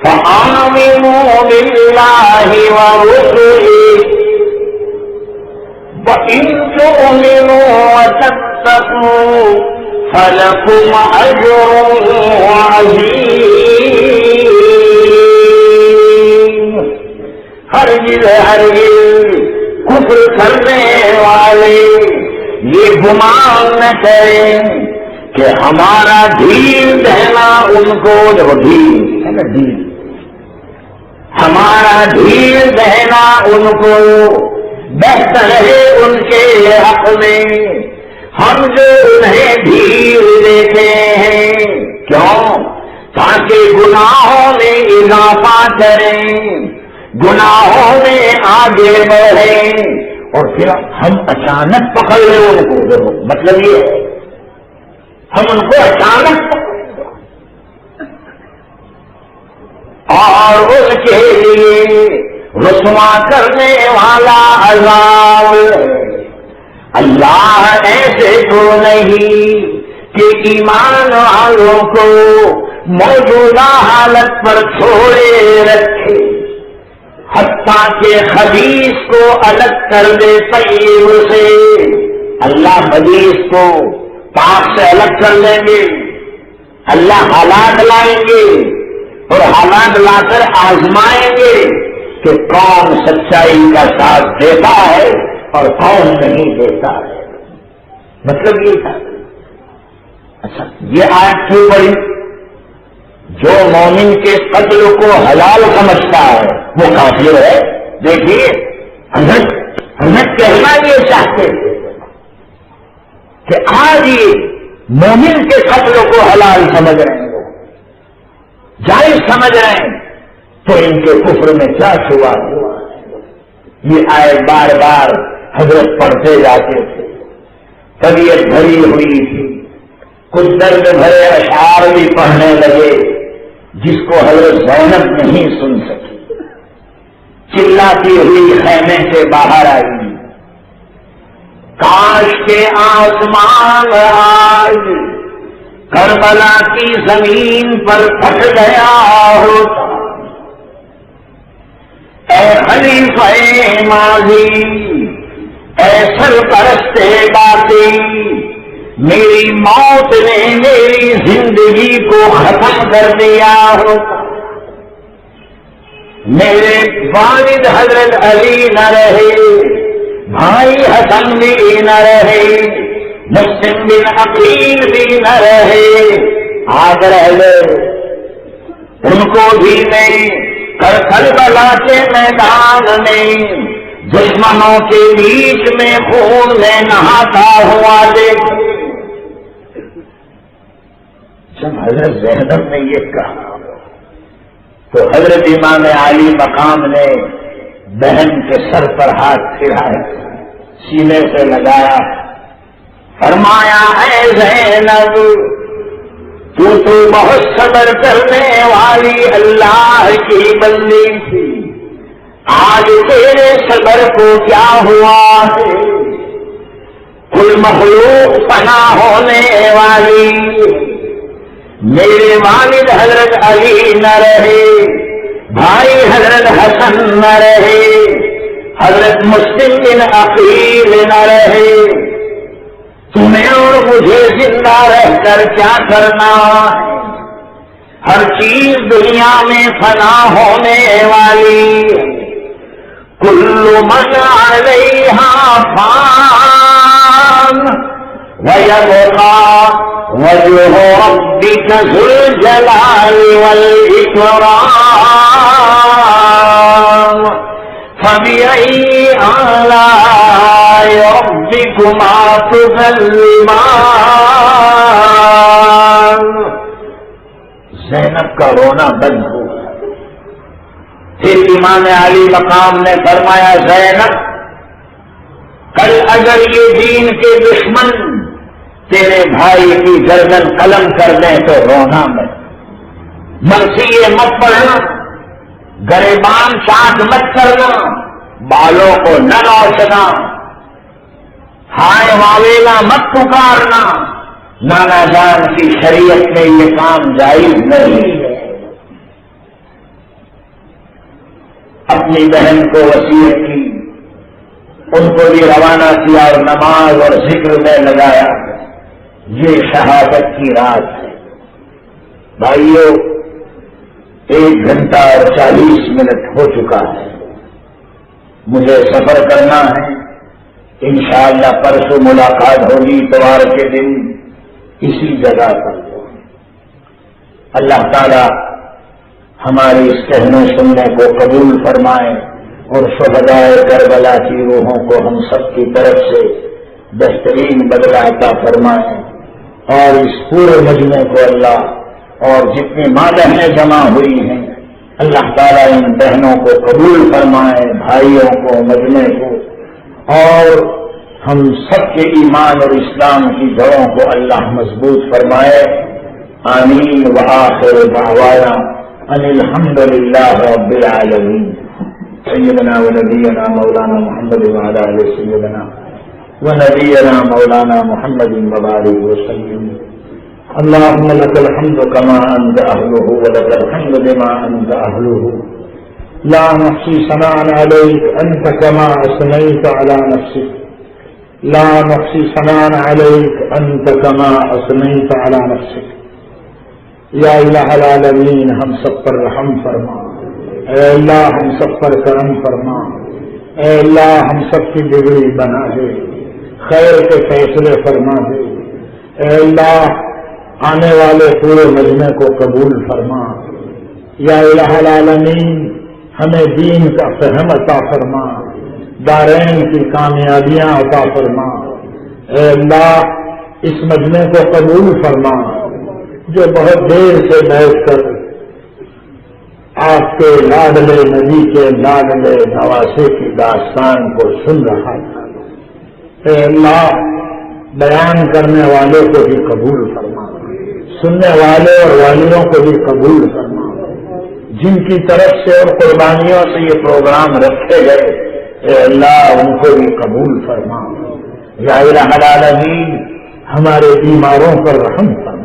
فآمنوا بالله ورسله وإن تؤمنوا وتتقوا فلكم أجر عظيم. ہرگز کفر کرنے والے یہ گمان نہ کریں کہ ہمارا ڈھیل دہنا ان کو ہمارا ڈھیل دہنا ان کو بہتر ہے ان کے حق میں. ہم جو انہیں ڈھیل دیتے ہیں کیوں؟ تاکہ گناہوں میں اضافہ کریں، گناہوں میں آگے بڑھیں، اور پھر ہم اچانک پکڑ لیں ان کو. مطلب یہ ہے ہم ان کو اچانک پکڑ لیں اور ان کے لیے رسوا کرنے والا عذاب. اللہ ایسے تو نہیں کہ ایمان والوں کو موجودہ حالت پر چھوڑے رکھے حتیٰ کہ خبیث کو الگ کر دے طیب سے. اللہ خبیث کو پاک سے الگ کر دیں گے. اللہ حالات لائیں گے اور حالات لا کر آزمائیں گے کہ کون سچائی کا ساتھ دیتا ہے اور کون نہیں دیتا ہے. مطلب یہ تھا. اچھا یہ آیت کیوں پڑی؟ جو مومن کے قتل کو حلال سمجھتا ہے وہ کافر ہے. دیکھیے حضرت کہنا یہ چاہتے تھے کہ آج یہ مومن کے قتل کو حلال سمجھ رہے ہیں، جائز سمجھ رہے ہیں، تو ان کے کفر میں کیا چھوا ہوا. یہ آیت بار بار حضرت پڑھتے جاتے تھے. طبیعت بھری ہوئی تھی، کچھ درد بھرے اشعار بھی پڑھنے لگے جس کو حضرت زینب نہیں سن سکی. چلاتی ہوئی خیمے سے باہر آئی، کاش کے آسمان آج کربلا کی زمین پر پھٹ گیا ہوتا. اے خلیفہ ماضی، اے سرپرست باقی، میری موت نے میری زندگی کو ختم کر دیا ہوتا. میرے والد حضرت علی نہ رہے، بھائی حسن بھی نہ رہے، مسلم بن عقیل بھی نہ رہے، آگ رہ گئے. ان کو بھی میں کربلا کے میدان میں دشمنوں کے بیچ میں خون میں نہاتا ہوا دیکھ. جب حضرت زینب نے یہ کہا تو حضرت امام عالی مقام نے بہن کے سر پر ہاتھ پھیرایا، سینے سے لگایا، فرمایا اے زینب تو بہت صبر کرنے والی اللہ کی بندی تھی، آج تیرے صبر کو کیا ہوا ہے؟ کل مخلوق پناہ ہونے والی، میرے والد حضرت علی نہ رہے، بھائی حضرت حسن نہ رہے، حضرت مسلم بن عقیل نہ رہے، تمہیں اور مجھے زندہ رہ کر کیا کرنا ہے؟ ہر چیز دنیا میں فنا ہونے والی، کل من علیہا فان وَيَبْقَى وَجْهُ رَبِّكَ ذُو الْجَلَالِ وَالْإِكْرَامِ فَبِأَيِّ آلَاءِ رَبِّكُمَا تُكَذِّبَانِ. زینب کا رونا بند ہوا. پھر امام علی مقام نے فرمایا زینب اگر یہ دین کے دشمن تیرے بھائی کی گردن قلم کر دیں تو رونا میں، مرثیے مت پڑھنا، گریبان چاٹ مت کرنا، بالوں کو نہ نوچنا، ہائے واویلا مت پکارنا، نانا جان کی شریعت میں یہ کام جائز نہیں ہے۔ اپنی بہن کو وصیت کی، ان کو بھی روانہ کیا اور نماز اور ذکر میں لگایا۔ یہ شہادت کی رات ہے بھائیو، 1 گھنٹہ اور 40 منٹ ہو چکا ہے، مجھے سفر کرنا ہے، انشاءاللہ پرسوں ملاقات ہوگی اتوار کے دن اسی جگہ پر۔ اللہ تعالی ہماری اس کہنے سننے کو قبول فرمائے اور شہدائے کربلا کی روحوں کو ہم سب کی طرف سے بہترین بدلہ عطا فرمائے، اور اس پورے مجمع کو اللہ اور جتنی ماں بہنیں جمع ہوئی ہیں اللہ تعالیٰ ان بہنوں کو قبول فرمائے، بھائیوں کو، مجمع کو، اور ہم سب کے ایمان اور اسلام کی جڑوں کو اللہ مضبوط فرمائے۔ آمین وآخر دعوانا ان الحمد للہ رب العالمین۔ سیدنا و نبینا مولانا محمد وعلی آل سیدنا و نبینا مولانا محمد وبارک وسلم۔ اللهم لك الحمد كما أنت أهله ولك الحمد بما أنت أهله، لا نحصي ثناء عليك أنت كما أثنيت على نفسك، لا نحصي ثناء عليك أنت كما أثنيت على نفسك۔ یا الہ العالمین ہم سب پر رحم فرما، اے اللہ ہم سب پر کرم فرما، اے اللہ ہم سب کی بگڑی بنا دے، خیر کے فیصلے فرما دے، اے اللہ آنے والے پورے مجمع کو قبول فرما، یا الہ العالمین ہمیں دین کا فہم عطا فرما، دارین کی کامیابیاں عطا فرما، اے اللہ اس مجمع کو قبول فرما جو بہت دیر سے بیٹھ کر آپ کے لاڈلے نبی کے لاڈلے نواسے کی داستان کو سن رہا تھا۔ اے اللہ بیان کرنے والوں کو بھی قبول فرما، سننے والے اور والیوں کو بھی قبول فرما، جن کی طرف سے اور قربانیوں سے یہ پروگرام رکھے گئے اے اللہ ان کو بھی قبول فرما۔ یا الہ العالمین ہمارے بیماروں پر رحم فرما،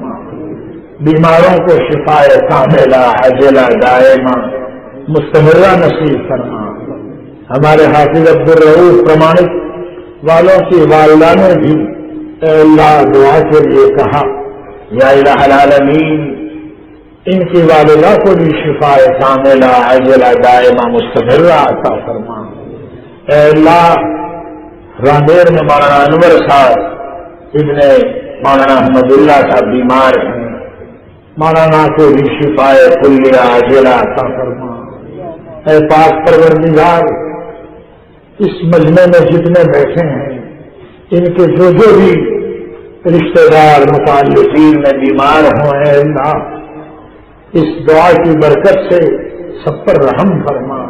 بیماروں کو شفاء کاملہ عاجلہ دائمہ مستمرہ نصیب فرما۔ ہمارے حافظ عبدالرؤوف پرمانک والوں کی والدہ نے بھی اے اللہ دعا کے لیے کہا، یا الہ العالمین ان کی والدہ کو بھی شفاء کاملہ عاجلہ دائمہ مستمرہ عطا فرما۔ اے اللہ راندیر میں مولانا انور صاحب ابن مولانا احمد اللہ صاحب بیمار ہیں، مولانا کو بھی شفاء کلیہ عاجلہ عطا فرما۔ اے پاک پروردگار اس مجمع میں جتنے بیٹھے ہیں ان کے جو بھی رشتہ دار متعلقین میں بیمار ہوں اے اللہ اس دعا کی برکت سے سب پر رحم فرما،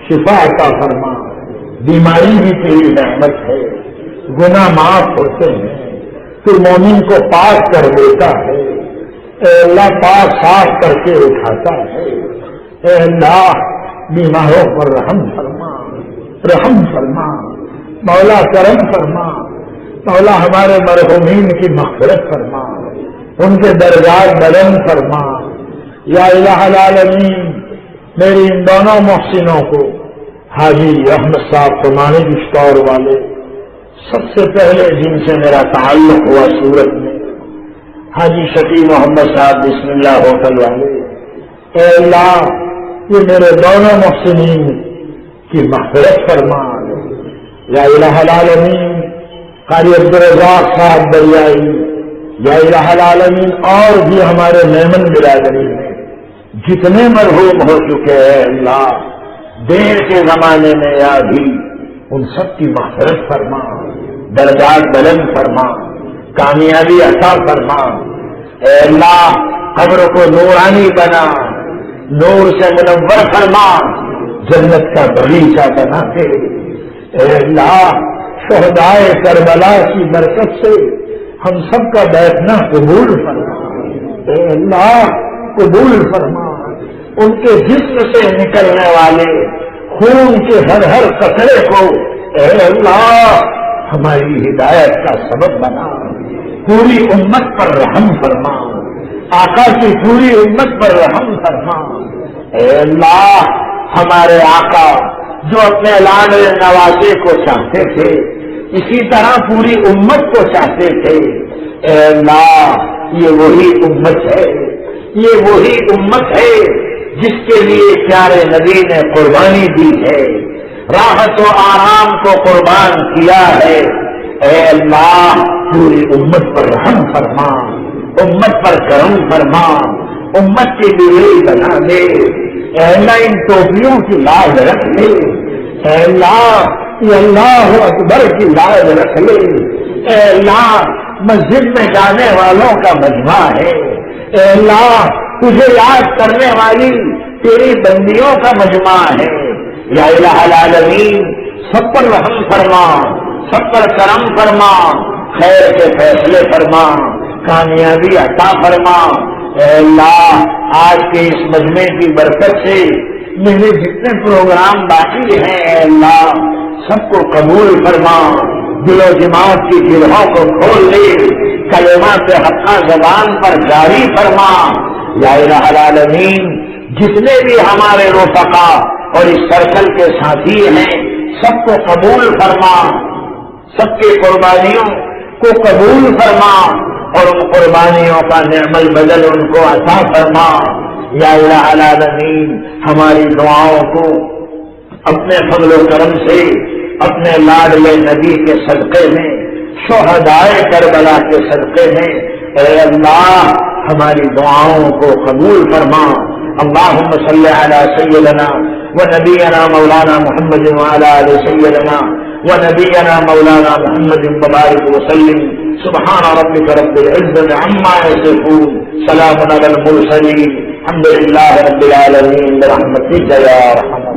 شفا عطا فرما۔ بیماری بھی تیری رحمت ہے، گناہ معاف ہوتے ہیں، تو مومن کو پاک کر دیتا ہے، اے اللہ پاک صاف کر کے اٹھاتا ہے۔ اے اللہ بیماروں پر رحم فرما، رحم فرما، مولا کرم فرما، مولا ہمارے مرحومین کی مغفرت فرما، ان کے درجات بلند فرما۔ یا الہ العالمین میری ان دونوں محسنوں کو حاجی احمد صاحب فرمانے کی اسٹور والے سب سے پہلے جن سے میرا تعلق ہوا سورت میں، حاجی شفیع محمد صاحب بسم اللہ ہوٹل والے، اے اللہ یہ میرے دونوں محسنین کی مغفرت فرما۔ یا الہ العالمین قاری عبدالرزاق صاحب دریائی، یا الہ العالمین اور بھی ہمارے میمن برادری میں جتنے مرحوم ہو چکے ہیں اللہ دیر کے زمانے میں یا بھی ان سب کی مغفرت فرما، درجات بلند فرما، کامیابی عطا فرما۔ اے اللہ قبر کو نورانی بنا، نور سے منور فرما، جنت کا باغیچہ بنا دے۔ اے اللہ شہدائے کربلا کی برکت سے ہم سب کا بیٹھنا قبول فرما، اے اللہ قبول فرما۔ ان کے جسم سے نکلنے والے خون کے ہر قطرے کو اے اللہ ہماری ہدایت کا سبب بنا، پوری امت پر رحم فرما، آقا کی پوری امت پر رحم فرما۔ اے اللہ ہمارے آقا جو اپنے لاڈلے نوازے کو چاہتے تھے اسی طرح پوری امت کو چاہتے تھے، اے اللہ یہ وہی امت ہے، یہ وہی امت ہے جس کے لیے پیارے نبی نے قربانی دی ہے، راحت و آرام کو قربان کیا ہے۔ اے اللہ پوری امت پر رحم فرما، امت پر کرم فرما، امت کی بگڑی بنا دے۔ اے اللہ ان ٹوپیوں کی لاز رکھ لے، اے اللہ یہ اللہ اکبر کی لاز رکھ لے۔ اے اللہ مسجد میں جانے والوں کا مجمع ہے، اے اللہ تجھے یاد کرنے والی تیری بندیوں کا مجمع ہے۔ یا الہ العالمین سب پر رحم فرما، سب پر کرم فرما، خیر کے فیصلے فرما، کامیابی عطا فرما۔ اے اللہ آج کے اس مجمع کی برکت سے میرے جتنے پروگرام باقی ہیں اے اللہ سب کو قبول فرما، دل و دماغ کی گرہوں کو کھول دے، کلمات حقہ زبان پر جاری فرما۔ یا الہ العالمین جتنے بھی ہمارے رفقا اور اس سرکل کے ساتھی ہیں سب کو قبول فرما، سب کی قربانیوں کو قبول فرما اور ان قربانیوں کا نعم البدل ان کو عطا فرما۔ یا الہ العالمین ہماری دعاؤں کو اپنے فضل و کرم سے اپنے لاڈلے نبی کے صدقے میں، شہدائے کربلا کے صدقے میں اے اللہ ہماری دعاؤں کو قبول فرما۔ اللہم صلی علی سیدنا ونبینا مولانا محمد وعلی آل سیدنا ونبینا مولانا محمد وبارک وسلم۔ سبحان ربک رب العزت عما یصفون، سلام علی المرسلین، الحمد للہ رب العالمین برحمتک یا ارحم